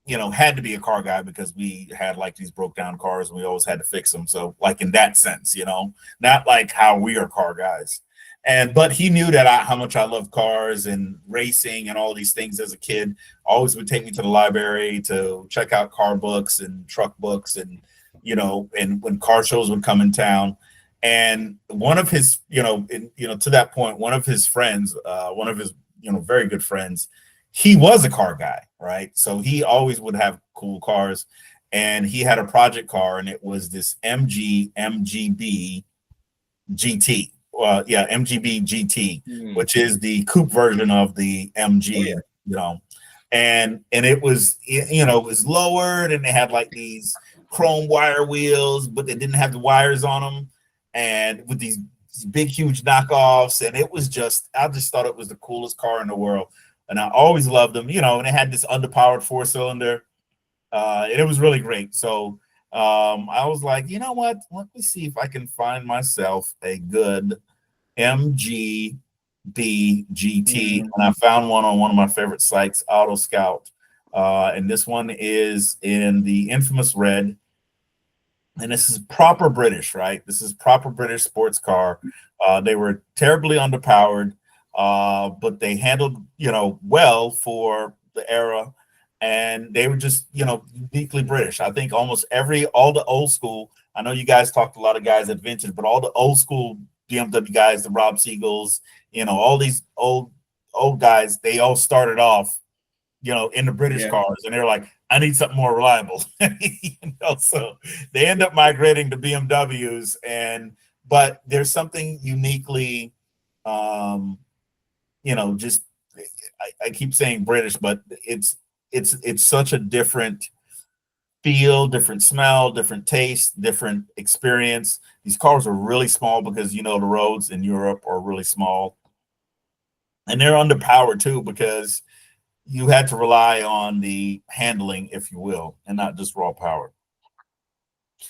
had to be a car guy because we had like these broke down cars and we always had to fix them. So like in that sense, not like how we are car guys. But he knew that how much I love cars and racing and all these things as a kid. Always would take me to the library to check out car books and truck books and and when car shows would come in town. And one of his, to that point, one of his friends, one of his, very good friends, he was a car guy, right? So he always would have cool cars, and he had a project car, and it was this MGB GT. MGB GT, which is the coupe version of the MG, and it was, it was lowered, and they had like these chrome wire wheels, but they didn't have the wires on them, and with these big, huge knockoffs, and it was I just thought it was the coolest car in the world, and I always loved them, and it had this underpowered 4-cylinder, and it was really great. So I was like, you know what? Let me see if I can find myself a good MGB GT, and I found one on one of my favorite sites, Auto Scout, and this one is in the infamous red. And this is proper British, right? This is proper British sports car. They were terribly underpowered, but they handled, well for the era. And they were just, uniquely British. I think all the old school, I know you guys talked a lot of guys at Vintage, but all the old school BMW guys, the Rob Siegels, all these old guys, they all started off, in the British cars. And they're like, I need something more reliable. So they end up migrating to BMWs, but there's something uniquely, just I keep saying British, but it's such a different feel, different smell, different taste, different experience. These cars are really small because the roads in Europe are really small, and they're underpowered too because you had to rely on the handling, if you will, and not just raw power.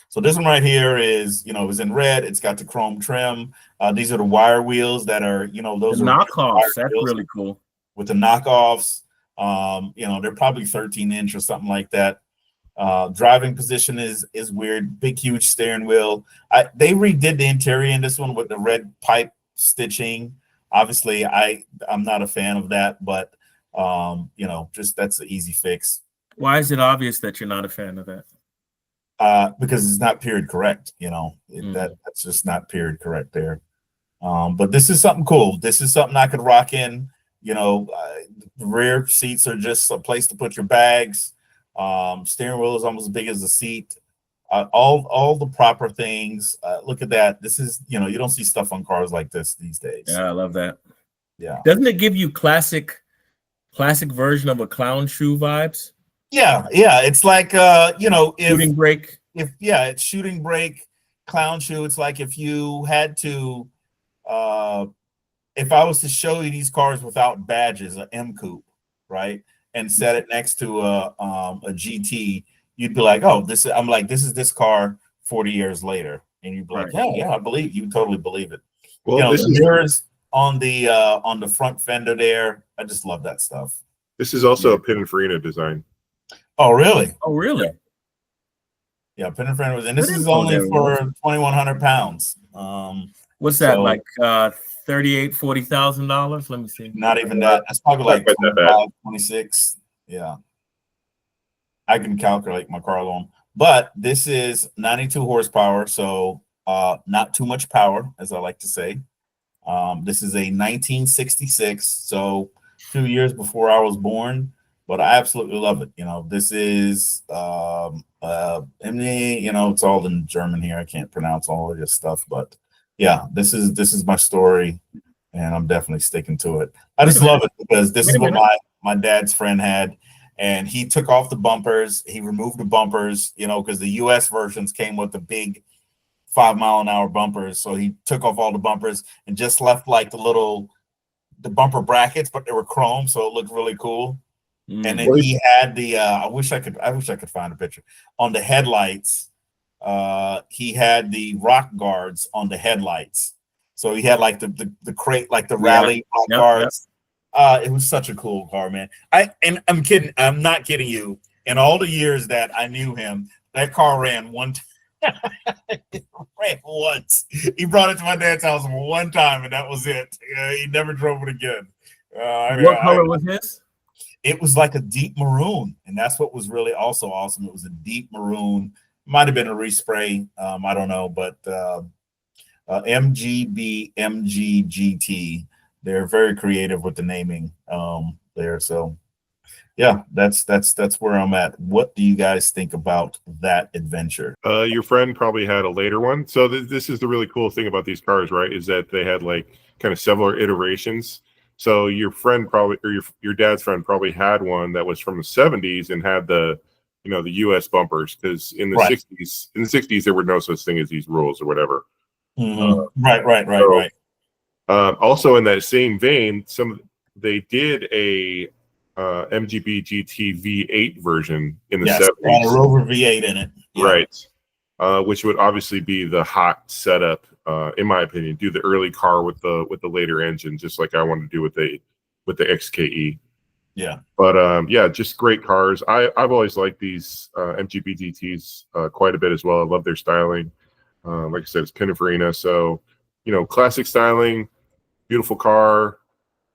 So this one right here is, is in red. It's got the chrome trim. These are the wire wheels that are, those the are knockoffs. That's really cool. With the knockoffs, they're probably 13-inch or something like that. Driving position is weird. Big, huge steering wheel. They redid the interior in this one with the red pipe stitching. Obviously, I'm not a fan of that, but just that's an easy fix. Why is it obvious that you're not a fan of that? Because it's not period correct. That's just not period correct there. But this is something cool. This is something I could rock in. The rear seats are just a place to put your bags. Steering wheel is almost as big as the seat. All the proper things. Look at that. This is, you don't see stuff on cars like this these days. Yeah, I love that. Yeah. Doesn't it give you classic version of a clown shoe vibes? Yeah. It's like Shooting brake. It's shooting brake, clown shoe. It's like if you had to if I was to show you these cars without badges, an M Coupe, right? And set it next to a GT, you'd be like, oh, this is this car 40 years later. And you'd be like, yeah, I believe you totally believe it. Well, this is yours on the front fender there. I just love that stuff. This is also a Pininfarina design. Oh, really? Oh, really? Yeah, Pininfarina, and this is only for 2,100 pounds. What's that, like $40,000? Let me see. Not even that. That's probably like 25, 26. Yeah. I can calculate my car loan. But this is 92 horsepower, so not too much power, as I like to say. This is a 1966, so 2 years before I was born, but I absolutely love it. This is it's all in German here. I can't pronounce all of this stuff, but yeah, this is my story, and I'm definitely sticking to it. I just love it because this is what my dad's friend had, and he took off the bumpers. He removed the bumpers, because the US versions came with the big 5-mile-an-hour bumpers. So he took off all the bumpers and just left like the bumper brackets, but they were chrome, so it looked really cool. And then he had the I wish I could find a picture on the headlights. He had the rock guards on the headlights. So he had like the crate, like the rally rock guards. It was such a cool car, man. I'm kidding. I'm not kidding you. In all the years that I knew him, that car ran one time. It ran once. He brought it to my dad's house one time, and that was it. He never drove it again. What color was his? It was like a deep maroon, and that's what was really also awesome. It was a deep maroon. Might have been a respray. I don't know, but MGB MGGT. They're very creative with the naming there. So yeah, that's where I'm at. What do you guys think about that adventure? Your friend probably had a later one. So this is the really cool thing about these cars, right? Is that they had like kind of several iterations. So your friend probably, or your dad's friend probably had one that was from the 70s and had the US bumpers, because in the 60s there were no such thing as these rules or whatever. Right. Also, in that same vein, they did a MGB GT V8 version in the Yes, had a 70s, Rover V8 in it. Yeah. right? Which would obviously be the hot setup, in my opinion. Do the early car with the later engine, just like I wanted to do with the XKE. Yeah. But yeah, just great cars. I've always liked these MGB GTs quite a bit as well. I love their styling. Like I said, it's Pininfarina, so classic styling, beautiful car,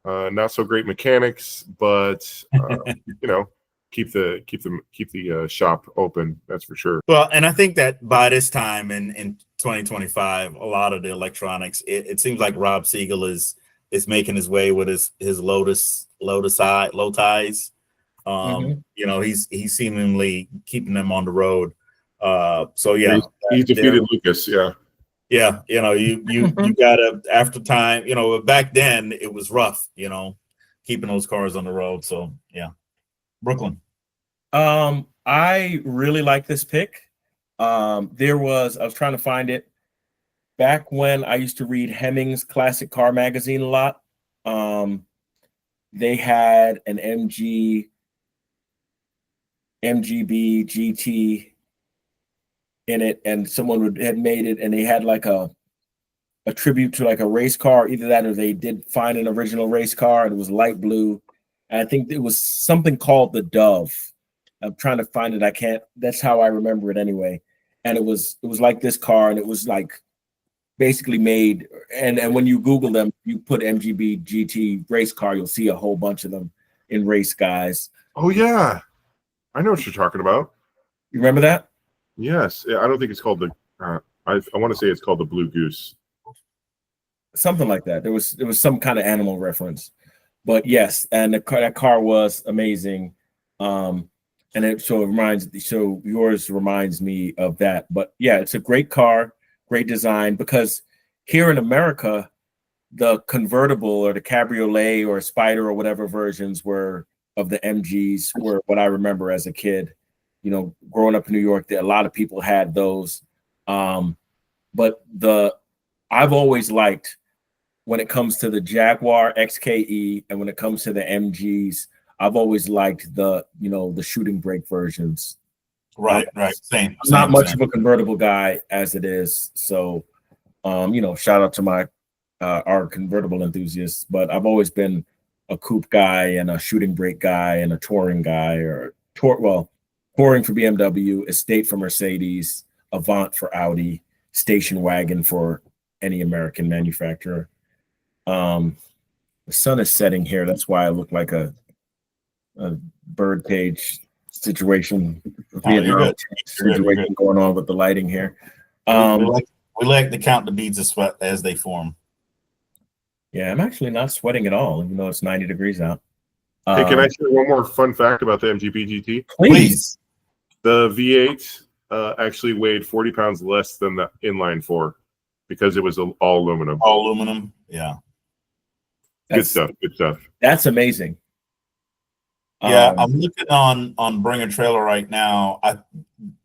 not so great mechanics, but keep the shop open. That's for sure. Well, and I think that by this time in 2025, a lot of the electronics, it seems like Rob Siegel is making his way with his Lotus Lotis. He's seemingly keeping them on the road. So yeah, he defeated Lucas. Yeah. Yeah, you gotta, after time, back then it was rough, keeping those cars on the road. So yeah. Brooklyn. I really like this pick. I was trying to find it back when I used to read Hemmings Classic Car Magazine a lot. They had an MGB GT in it, and someone had made it, and they had like a tribute to like a race car. Either that or they did find an original race car, and it was light blue. And I think it was something called the Dove. I'm trying to find it. I can't. That's how I remember it anyway. And it was like this car, and it was like basically made. And when you Google them, you put MGB GT race car, you'll see a whole bunch of them in race guys. Oh yeah, I know what you're talking about. You remember that? Yes, I don't think it's called the. I want to say it's called the Blue Goose. Something like that. There was some kind of animal reference, but yes, and that car was amazing. And yours reminds me of that. But yeah, it's a great car, great design, because here in America, the convertible or the cabriolet or spider or whatever versions were of the MGs were what I remember as a kid. Growing up in New York, a lot of people had those. But I've always liked, when it comes to the Jaguar XKE and when it comes to the MGs, I've always liked the shooting brake versions. Right. Same. I'm not much of a convertible guy as it is. So, shout out to our convertible enthusiasts, but I've always been a coupe guy and a shooting brake guy and a touring guy, touring for BMW, Estate for Mercedes, Avant for Audi, station wagon for any American manufacturer. The sun is setting here. That's why I look like a bird cage situation. Situation going on with the lighting here. We like to count the beads of sweat as they form. Yeah, I'm actually not sweating at all, even though it's 90 degrees out. Hey, can I share one more fun fact about the MGB GT? Please. The V8 actually weighed 40 pounds less than the inline 4 because it was all aluminum. All aluminum, yeah. Good stuff. That's amazing. Yeah, I'm looking on Bring a Trailer right now.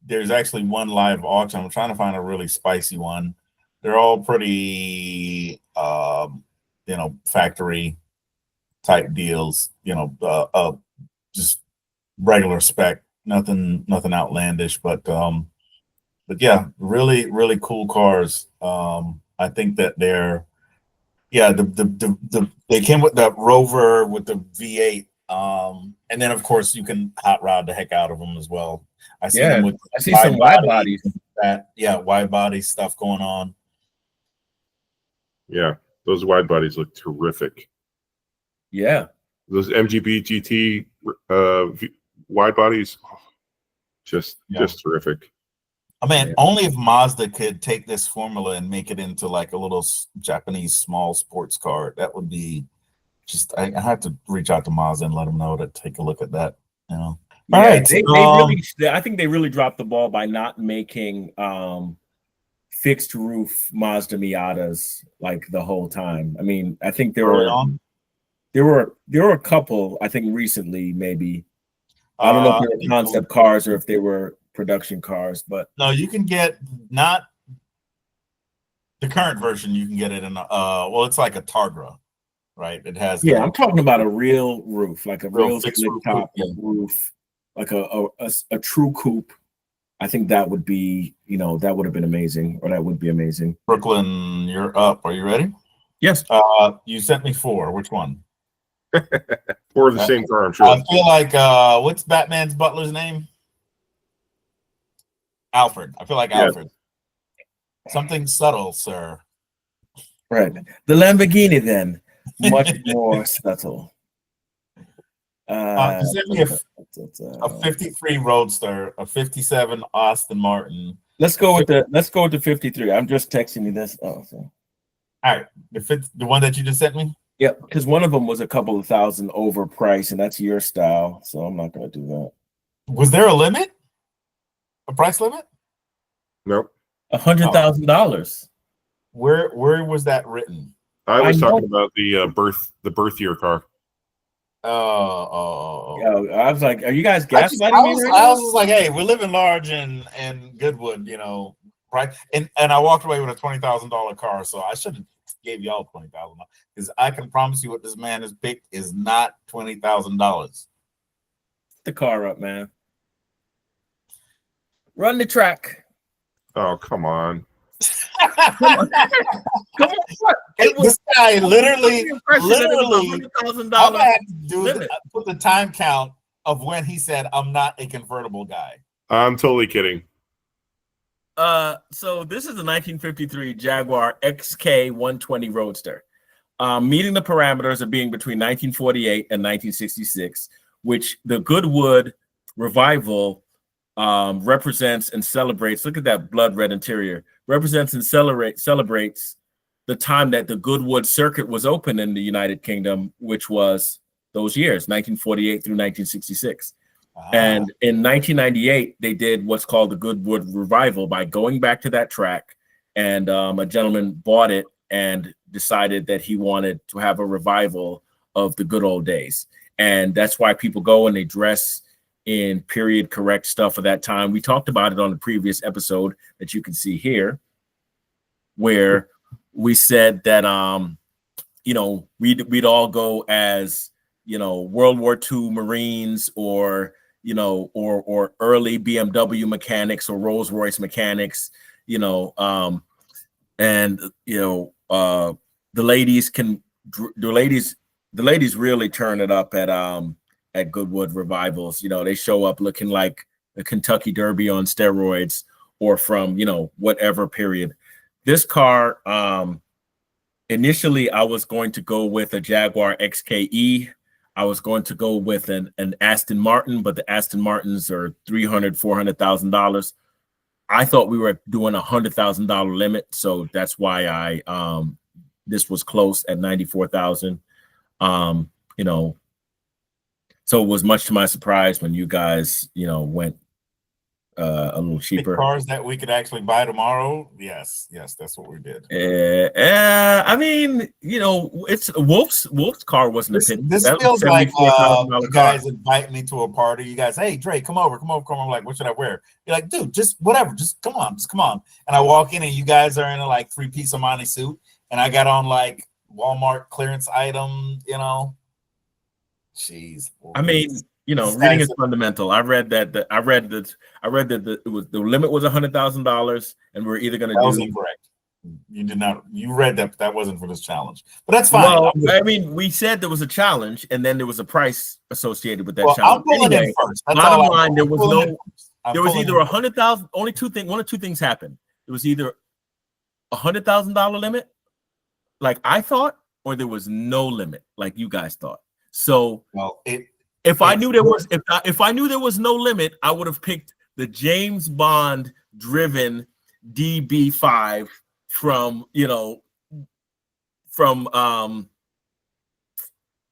There's actually one live auction. I'm trying to find a really spicy one. They're all pretty, factory type deals. Just regular spec. Nothing outlandish, but yeah, really, really cool cars. I think that they're, they came with the Rover with the V8, and then of course you can hot rod the heck out of them as well. I see some wide bodies. Wide body stuff going on. Yeah, those wide bodies look terrific. Yeah, those MGB GT wide bodies, just terrific. I mean, only if Mazda could take this formula and make it into like a little Japanese small sports car, that would be just. I have to reach out to Mazda and let them know to take a look at that. All right. I think they really dropped the ball by not making fixed roof Mazda Miatas like the whole time. I mean, I think there were a couple. I think recently, maybe. I don't know if they were concept cars or if they were production cars, but no, you can get not The current version, you can get it in well, it's like a Targa, right? It has I'm talking about a real roof, like a real fixed slick roof, top yeah. roof, like a true coupe. I think that would be, that would have been amazing, or that would be amazing. Brooklyn, you're up. Are you ready? Yes. You sent me 4. Which one? Or the same car, I'm sure. I feel like what's Batman's butler's name? Alfred. I feel like Alfred. Something subtle, sir. Right. The Lamborghini, then, much more subtle. You sent me a 53 Roadster, a 57 Aston Martin. Let's go with the 53. I'm just texting you this. Oh, so. All right, the one that you just sent me. Yeah, because one of them was a couple of thousand over price, and that's your style. So I'm not going to do that. Was there a limit? A price limit? Nope. $100,000. Where was that written? I was talking about the birth year car. Oh. Yeah, I was like, are you guys gaslighting me right I now? was like, hey, we're living large in Goodwood, right? And I walked away with a $20,000 car, so I should have gave y'all $20,000 because I can promise you what this man has picked is not $20,000. The car up, man. Run the track. Oh, come on. Come on. This guy literally, I'm gonna have to put the time count of when he said, "I'm not a convertible guy." I'm totally kidding. So this is a 1953 Jaguar XK 120 Roadster. Meeting the parameters of being between 1948 and 1966, which the Goodwood Revival represents and celebrates. Look at that blood red interior. Represents and celebrates the time that the Goodwood circuit was open in the United Kingdom, which was those years, 1948 through 1966. And in 1998, they did what's called the Goodwood Revival by going back to that track. And a gentleman bought it and decided that he wanted to have a revival of the good old days. And that's why people go and they dress in period correct stuff of that time. We talked about it on the previous episode that you can see here, where we said that, we'd all go as, World War II Marines or early BMW mechanics or Rolls Royce mechanics, the ladies really turn it up at Goodwood Revivals. They show up looking like the Kentucky Derby on steroids or from, whatever period. This car, initially I was going to go with a Jaguar XKE. I was going to go with an Aston Martin, but the Aston Martins are $300,000-$400,000. I thought we were doing $100,000 limit, so that's why this was close at $94,000. So it was much to my surprise when you guys, went a little cheaper. Cars that we could actually buy tomorrow. Yes, that's what we did. I mean, it's Wolf's car wasn't a pity. This feels like you guys invite me to a party. You guys, hey Dre, come over. I'm like, what should I wear? You're like, dude, just whatever, just come on. And I walk in and you guys are in a like 3-piece Armani suit, and I got on like Walmart clearance item, Jeez. I mean, reading is fundamental. I read that the limit was $100,000, and we're either going to do. That was incorrect. You did not. You read that wasn't for this challenge, but that's fine. Well, I mean, we said there was a challenge, and then there was a price associated with that challenge. I'm pulling in first. Bottom line, there was no. There was either $100,000. Only one or two things happened. It was either $100,000 limit, like I thought, or there was no limit, like you guys thought. So, if I knew there was no limit, I would have picked the James Bond driven DB5 from what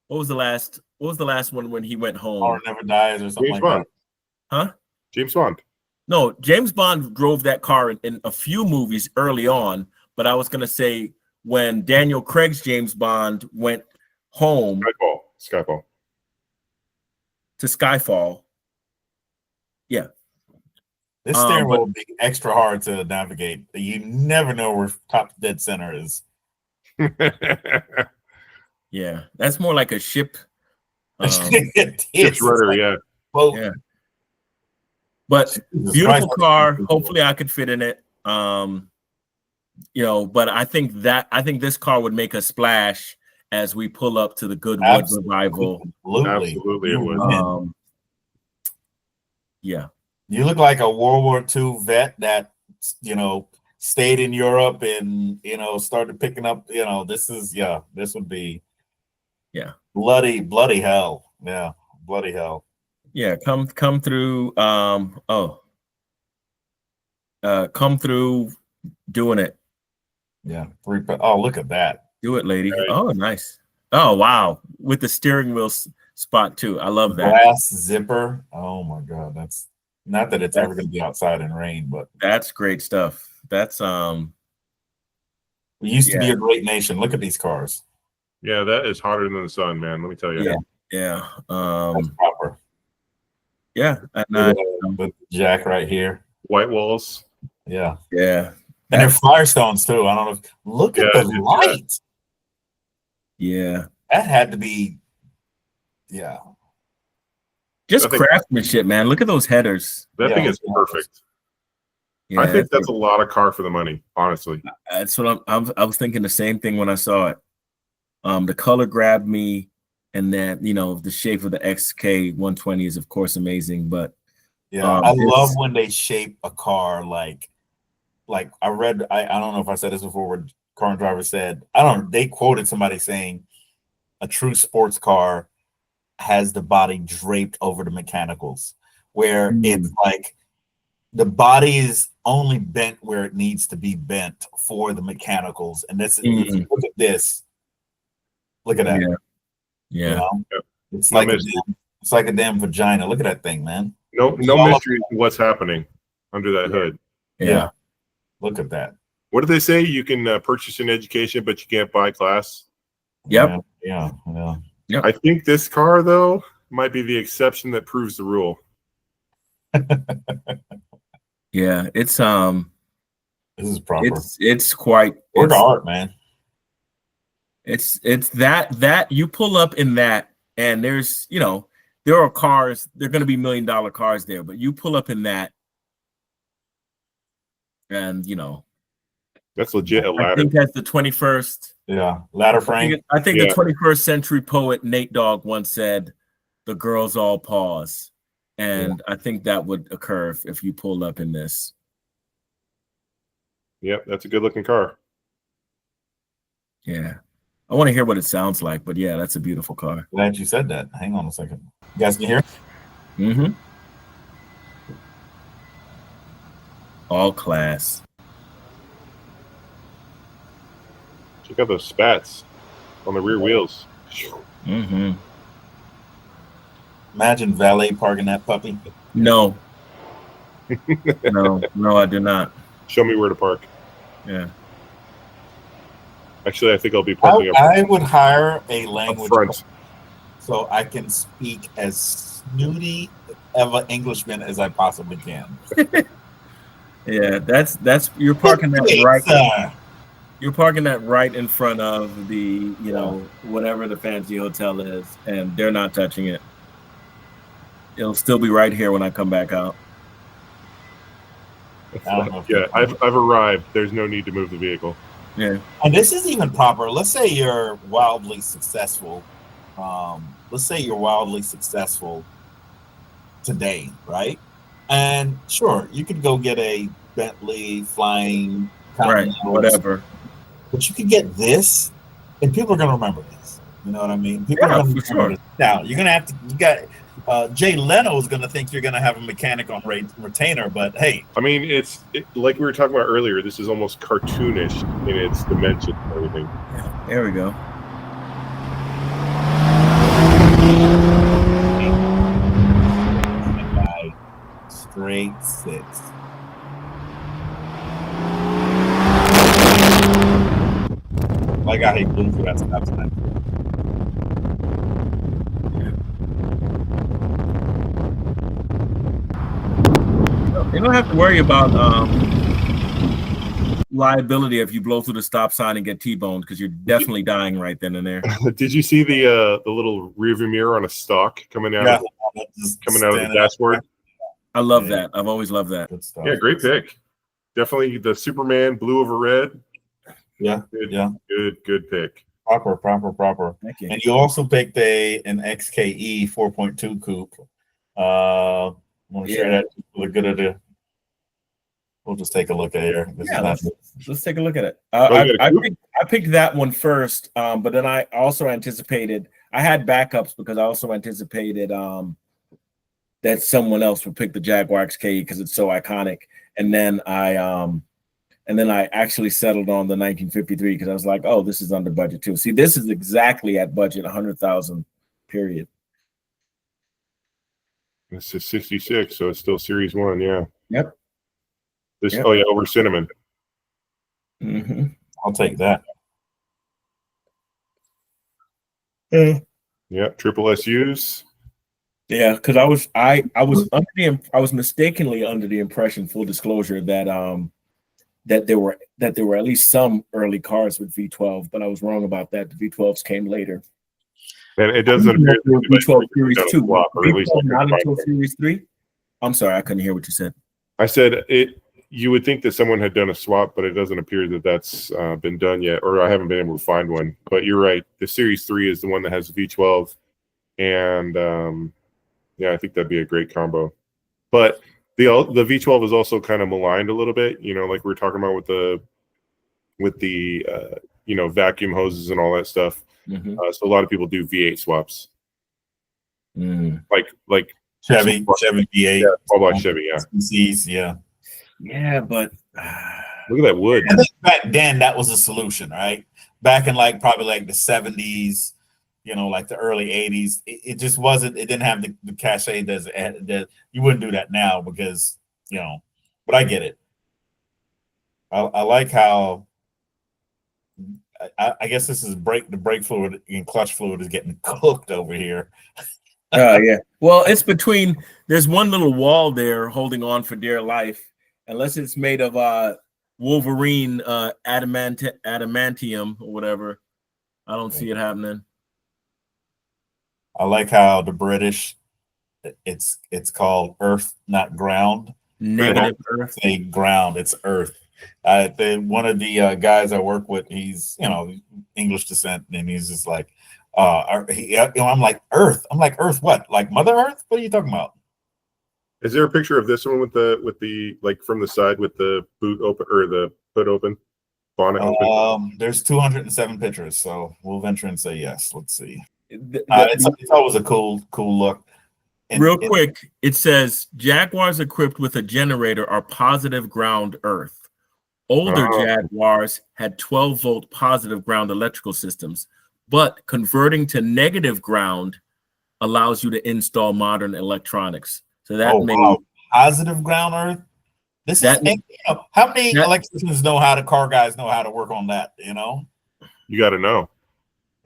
was the last one when he went home? Or Never Dies or something James like Bond. that. Huh? James Bond. No, James Bond drove that car in a few movies early on, but I was gonna say when Daniel Craig's James Bond went home. Skyfall. To Skyfall. Yeah. This steering wheel will be extra hard to navigate. You never know where top dead center is. Yeah, that's more like a ship. Ship's rudder, yeah. Boat. Yeah. But Jesus beautiful Christ. car. Hopefully I could fit in it. You know, but I think this car would make a splash as we pull up to the Goodwood Revival. Absolutely, it would. Yeah. You look like a World War II vet that, you know, stayed in Europe and, you know, started picking up, you know, this would be bloody hell. Yeah, bloody hell. Yeah, come through. Come through doing it. Yeah. Oh, look at that. Do it, lady. Right. Oh, nice. Oh, wow. With the steering wheel spot too. I love that. Glass zipper. Oh my God. That's not that it's ever going to be outside in rain, but that's great stuff. That's we used to be a great nation. Look at these cars. Yeah, that is hotter than the sun, man. Let me tell you. Yeah. That's proper. Yeah. The jack right here. White walls. Yeah. Yeah. And they're Firestones too. I don't know. Look at the light. Yeah. That had to be. Yeah. Just craftsmanship, man. Look at those headers. That thing is perfect. Yeah, I think that's a lot of car for the money, honestly. That's what I was thinking the same thing when I saw it. The color grabbed me, and then, you know, the shape of the XK 120 is of course amazing, but I love when they shape a car like I read, I don't know if I said this before, where Car and Driver said, they quoted somebody saying a true sports car has the body draped over the mechanicals, where it's like the body is only bent where it needs to be bent for the mechanicals. And this, if you look at this, look at that. Yeah. You know? It's like a damn vagina. Look at that thing, man. No mystery what's happening under that hood. Yeah. Look at that. What do they say? You can purchase an education, but you can't buy class. Yep. Yeah. Yep. I think this car, though, might be the exception that proves the rule. Yeah, it's this is proper. It's quite work of art, man. It's that you pull up in that, and there's, you know, there are cars, they're going to be $1 million cars there, but you pull up in that, and you know, that's legit. A ladder. I think that's the 21st. Yeah, ladder frame. I think the 21st century poet Nate Dogg once said, "The girls all pause," and I think that would occur if you pulled up in this. Yep, that's a good looking car. Yeah, I want to hear what it sounds like, but yeah, that's a beautiful car. Glad you said that. Hang on a second. You guys can hear? Mm-hmm. All class. Check out those spats on the rear wheels. Mm-hmm. Imagine valet parking that puppy. No. No, I do not. Show me where to park. Yeah. Actually, I think I'll be parking I would hire a language front, so I can speak as snooty of an Englishman as I possibly can. Yeah, that's you're parking that right. You're parking that right in front of the, you know, whatever the fancy hotel is, and they're not touching it. It'll still be right here when I come back out. Yeah, I've arrived. There's no need to move the vehicle. Yeah. And this is even proper. Let's say you're wildly successful. Today, right? And sure, you could go get a Bentley Flying, right? Whatever. But you could get this, and people are going to remember this. You know what I mean? People are going to remember this. Now you're going to have to. You got Jay Leno is going to think you're going to have a mechanic on retainer, but hey, I mean, it's like we were talking about earlier. This is almost cartoonish in its dimensions and everything. Yeah, there we go. Straight 6. Like I hate blue for that stop sign. You don't have to worry about liability if you blow through the stop sign and get T-boned, because you're definitely dying right then and there. Did you see the little rearview mirror on a stalk coming out of the dashboard? I love that. I've always loved that. Good stuff. Yeah, great pick. Definitely the Superman blue over red. Yeah, Good pick. Proper. Thank you. And you also picked an XKE 4.2 coupe. I want to share that for the good of the. We'll just take a look at here. Let's take a look at it. I picked that one first, but then I also anticipated. I had backups because I also anticipated that someone else would pick the Jaguar XKE because it's so iconic. And then I actually settled on the 1953 because I was like, oh, this is under budget too. See, this is exactly at budget, 100,000, period. This is 66, so it's still Series 1, yeah. Yep. Oh yeah, over cinnamon. Mm-hmm. I'll take that. Yeah, triple SUs. Yeah, because I was mistakenly under the impression, full disclosure, that that there were at least some early cars with V12, but I was wrong about that. The V12s came later. And it doesn't appear V12 Series 2. V12 not until Series 3. I'm sorry, I couldn't hear what you said. I said it. You would think that someone had done a swap, but it doesn't appear that that's been done yet, or I haven't been able to find one. But you're right. The Series 3 is the one that has V12, and I think that'd be a great combo. But the V12 is also kind of maligned a little bit, like we were talking about with the vacuum hoses and all that stuff. Mm-hmm. So a lot of people do V8 swaps, like Chevy V8, all about Chevy, yeah. Yeah, but look at that wood. I think back then that was a solution, right? Back in probably the 70s, like the early 80s, it just wasn't. It didn't have the cachet that you wouldn't do that now because But I get it. I like how. I guess this is the brake fluid and clutch fluid is getting cooked over here. Yeah. Well, it's between. There's one little wall there holding on for dear life. Unless it's made of Wolverine adamantium or whatever, I don't see it happening. I like how the British, it's called earth, not ground. Negative earth. Say ground, it's earth. One of the guys I work with, he's English descent, and he's just like, I'm like earth. I'm like earth. What? Like Mother Earth? What are you talking about? Is there a picture of this one with the like from the side with the boot open or the hood open, bonnet open? There's 207 pictures, so we'll venture and say yes. Let's see. It's always a cool look. Real quick, it says Jaguars equipped with a generator are positive ground earth. Older Jaguars had 12-volt positive ground electrical systems, but converting to negative ground allows you to install modern electronics. So that positive ground earth. This is how many electricians car guys know how to work on that? You got to know.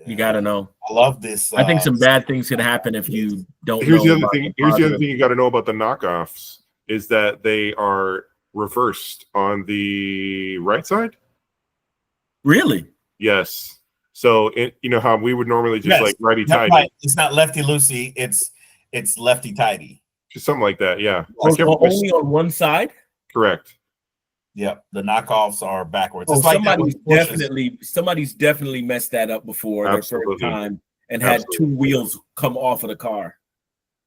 You got to know. I love this. I think some bad things could happen if you don't. Here's the other thing. Here's the other thing you got to know about the knockoffs is that they are reversed on the right side. Really? Yes. So how we would normally just like righty tighty. Right. It's not lefty loosey. It's lefty tighty. Just something like that, yeah. Only on one side? Correct. Yep, the knockoffs are backwards. Oh, somebody's definitely messed that up before their first time and had two wheels come off of the car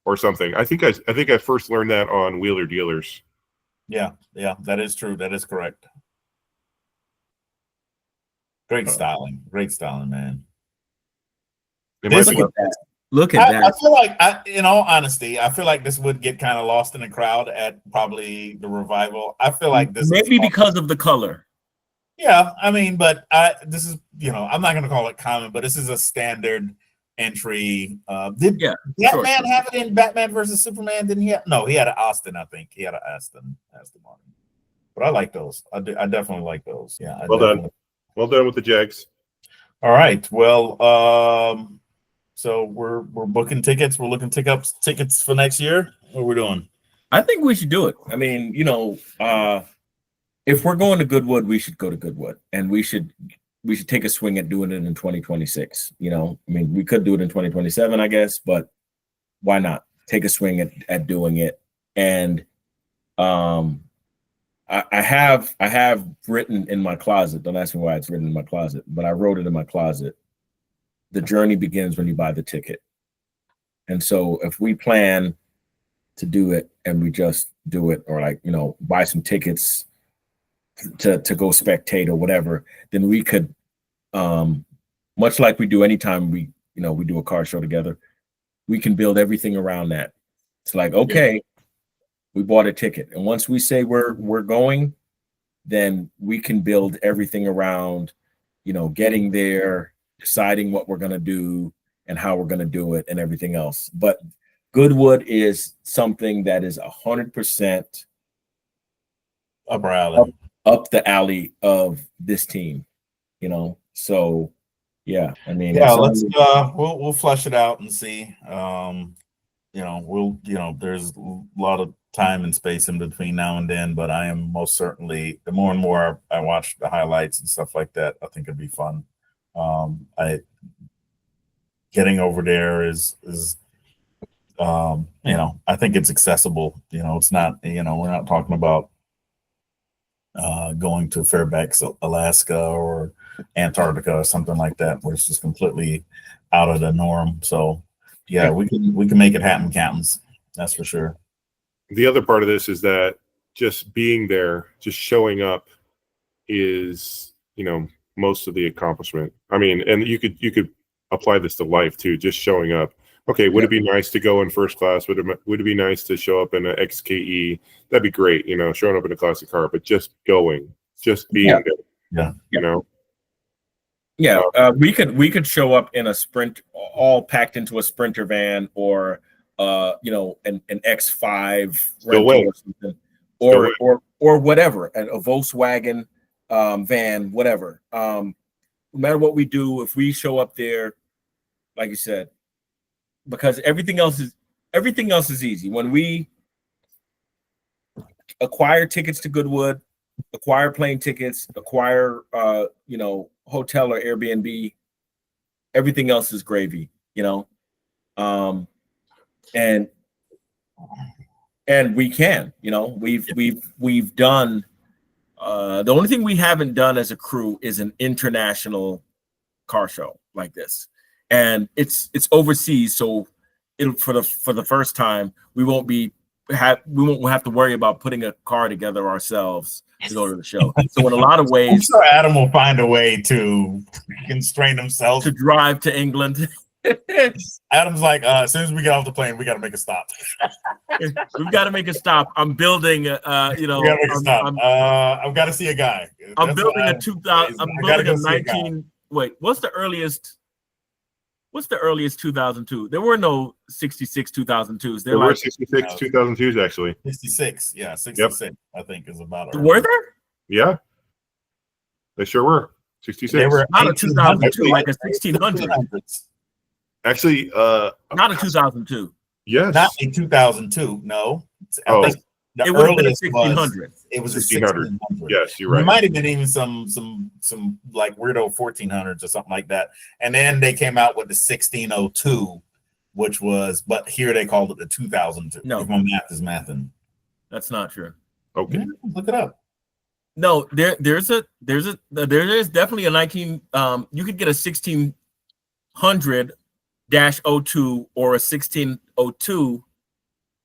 or something. I think I first learned that on Wheeler Dealers. Yeah, that is true. That is correct. Great styling, man. Look at that. I feel like, in all honesty, I feel like this would get kind of lost in the crowd at probably the Revival. I feel like this maybe because of the color. Yeah, I mean, but this is, I'm not going to call it common, but this is a standard entry. Did Batman have it in Batman versus Superman? Didn't he? No, he had an Austin. I think he had an Aston Martin. But I like those. I definitely like those. Yeah. Well done with the Jags. All right. Well, so we're booking tickets. We're looking tickets for next year. What are we doing? I think we should do it. I mean, if we're going to Goodwood, we should go to Goodwood, and we should take a swing at doing it in 2026. I mean, we could do it in 2027, I guess, but why not take a swing at doing it? And I have written in my closet. Don't ask me why it's written in my closet, but I wrote it in my closet. The journey begins when you buy the ticket. And so if we plan to do it and we just do it, or buy some tickets to go spectate or whatever, then we could, much like we do anytime we do a car show together, we can build everything around that. It's like, okay, we bought a ticket, and once we say we're going, then we can build everything around, getting there, deciding what we're going to do and how we're going to do it and everything else. But Goodwood is something that is 100% up the alley of this team, So yeah, I mean, let's we'll flesh it out and see. There's a lot of time and space in between now and then, but I am most certainly, the more and more I watch the highlights and stuff like that, I think it'd be fun. Getting over there is I think it's accessible. It's not, we're not talking about going to Fairbanks, Alaska, or Antarctica or something like that, where it's just completely out of the norm. So yeah, we can make it happen, Captains. That's for sure. The other part of this is that just being there, just showing up is, most of the accomplishment. I mean, and you could apply this to life too, just showing up. Okay, would it be nice to go in first class? Would it be nice to show up in an XKE? That'd be great, showing up in a classic car, but just going, just being there. Yeah. We could show up in a sprint, all packed into a Sprinter van, or an X5 rental or something, or whatever, a Volkswagen van, whatever. No matter what we do, if we show up there, like you said, because everything else is easy. When we acquire tickets to Goodwood, acquire plane tickets, acquire hotel or Airbnb, everything else is gravy, and we can, we've done, the only thing we haven't done as a crew is an international car show like this, and it's overseas, so for the first time we won't have to worry about putting a car together ourselves to go to the show. So in a lot of ways, I'm sure Adam will find a way to constrain himself to drive to England. Adam's like, as soon as we get off the plane, we got to make a stop. We've got to make a stop. I'm building, we gotta make a stop. I've got to see a guy. I'm building a 2000. I'm building a 19. Wait, what's the earliest 2002? There were no 66 2002s. There were 66 2002s actually. 66, yeah, 66. Yep. I think is about. Were there? Yeah, they sure were. 66. They were not a 2002, like a 1600. Actually, not a 2002. Yes, not a 2002. No, it would have been a 1600. It was 1600. Yes, you're right. There might have been even some like weirdo 1400s or something like that. And then they came out with the 1602, which was, but here they called it the 2002. No, if my math is mathing. That's not true. Okay, look it up. No, there's definitely a 19. You could get a 1600-02 or a 1602,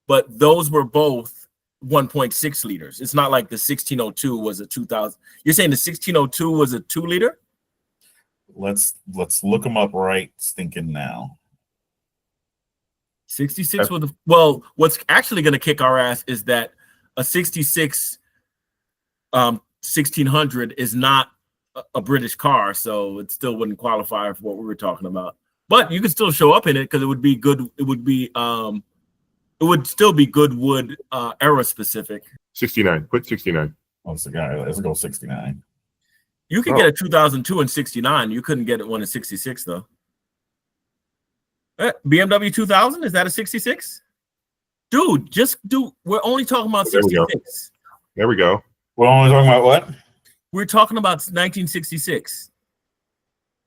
but those were both 1.6 liters. It's not like the 1602 was a 2000. You're saying the 1602 was a 2 liter? Let's look them up right stinking now. 66 was the, well, what's actually going to kick our ass is that a 66 1600 is not a British car, so it still wouldn't qualify for what we were talking about. But you could still show up in it because it would be good. It would still be Goodwood era specific. 69. Put 69. Oh, it's the guy. Let's go 69. You could get a 2002 and 69. You couldn't get one in 66 though. BMW 2000, is that a 66? Dude, just do. We're only talking about There we go. 66. There we go. We're only talking about what? We're talking about 1966.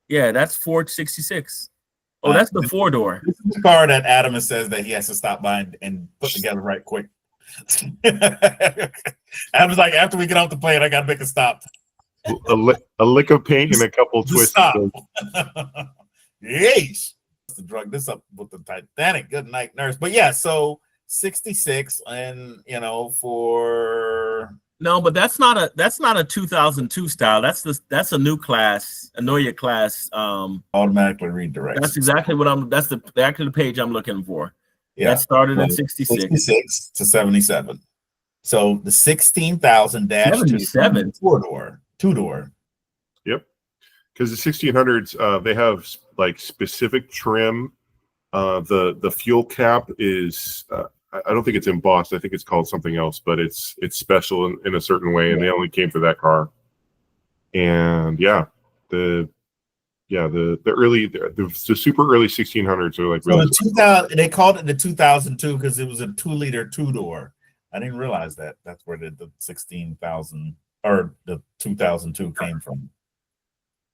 Yeah, that's Ford 66. Oh, that's the four-door. This is the car that Adam says that he has to stop by and put together right quick. Adam's like, after we get off the plane, I got to make a stop. A lick of paint and a couple twists. Stop. Yeesh. To drug this up with the Titanic. Good night, nurse. But yeah, so 66, and for no, but that's not a 2002 style. That's a new class, a Neue class. Automatically redirect. That's exactly what that's the page I'm looking for. Yeah, that started in 66 to 77. So the 16,000-77 four-door, two-door. Yep, because the 1600s they have like specific trim. The fuel cap is I don't think it's embossed. I think it's called something else, but it's special in a certain way, and they only came for that car. And the super early 1600s are like so really. The 2000, they called it the 2002 because it was a 2-liter two-door. I didn't realize that. That's where the 16,000 or the 2002 came from.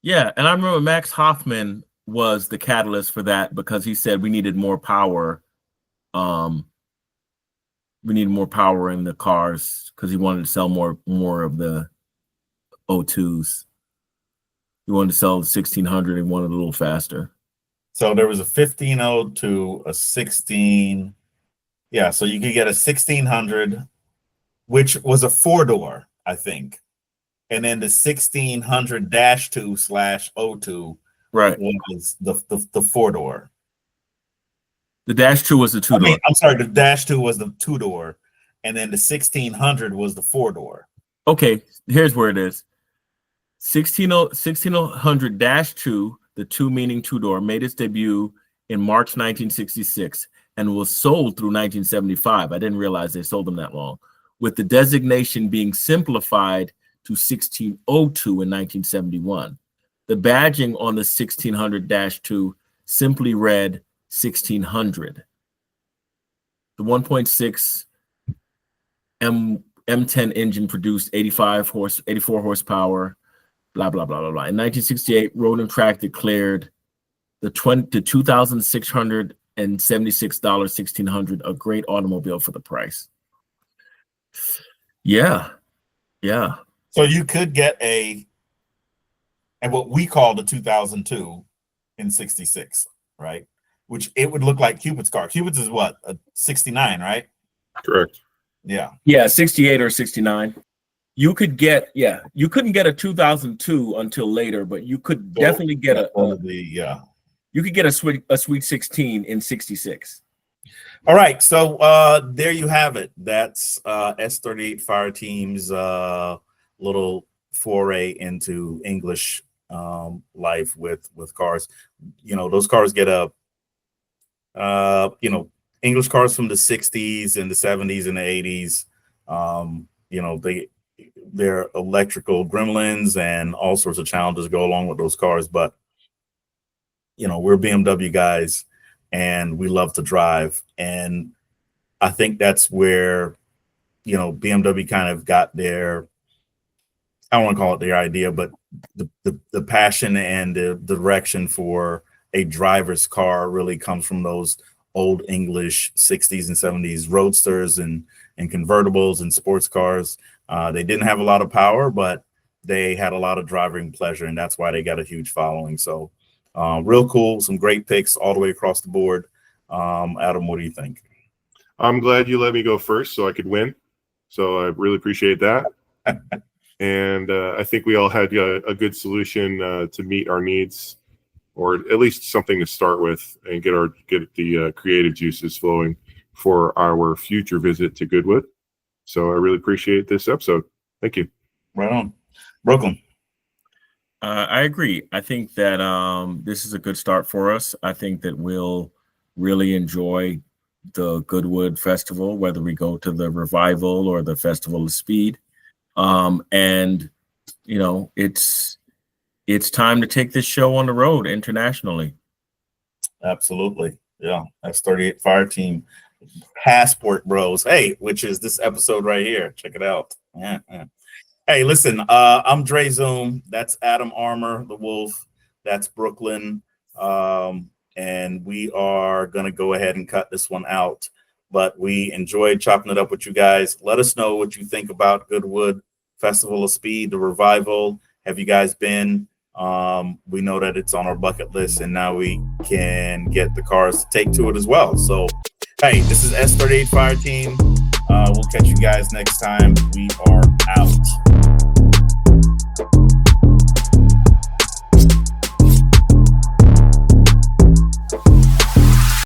Yeah, and I remember Max Hoffman was the catalyst for that because he said we needed more power. We needed more power in the cars because he wanted to sell more of the O2s. He wanted to sell the 1600 and wanted a little faster. So there was a 1502, a 16. Yeah, so you could get a 1600, which was a four-door, I think. And then the 1600-2/02 right was the four-door. The -2 was the two-door. I'm sorry, the -2 was the two-door, and then the 1600 was the four-door. Okay, here's where it is. 1600-2, the two meaning two-door, made its debut in March 1966 and was sold through 1975. I didn't realize they sold them that long, with the designation being simplified to 1602 in 1971. The badging on the 1600-2 simply read 1600. The 1.6 M10 engine produced 84 horsepower, blah, blah, blah, blah, blah. In 1968, Road and Track declared the $2,676 1600 a great automobile for the price. Yeah. So you could get and what we call the 2002 in 66, right? Which it would look like Cupid's car. Cupid's is what, a 69, right? Correct. Yeah, 68 or 69. You couldn't get a 2002 until later, but you could definitely get you could get a sweet 16 in 66. All right, so there you have it. That's S38 Fire Team's little foray into English life with cars. Those cars get English cars from the 60s and the 70s and the 80s. They're electrical gremlins and all sorts of challenges go along with those cars. But, we're BMW guys and we love to drive. And I think that's where, BMW kind of got their, I don't want to call it their idea, but the passion and the direction for a driver's car really comes from those old English 60s and 70s roadsters and convertibles and sports cars. They didn't have a lot of power, but they had a lot of driving pleasure, and that's why they got a huge following. So real cool, some great picks all the way across the board. Adam, what do you think? I'm glad you let me go first so I could win. So I really appreciate that. And I think we all had a good solution to meet our needs, or at least something to start with, and get the creative juices flowing for our future visit to Goodwood. So I really appreciate this episode. Thank you. Right on. Brooklyn. I agree. I think that this is a good start for us. I think that we'll really enjoy the Goodwood Festival, whether we go to the Revival or the Festival of Speed. And it's time to take this show on the road internationally. Absolutely. Yeah. S38 Fire Team. Passport Bros. Hey, which is this episode right here. Check it out. Yeah. Hey, listen, I'm Dre Zoom. That's Adam Armour, the Wolf. That's Brooklyn. And we are going to go ahead and cut this one out. But we enjoyed chopping it up with you guys. Let us know what you think about Goodwood Festival of Speed, the revival. Have you guys been? We know that it's on our bucket list, and now we can get the cars to take to it as well. So, hey, this is S38 Fire Team. We'll catch you guys next time. We are out.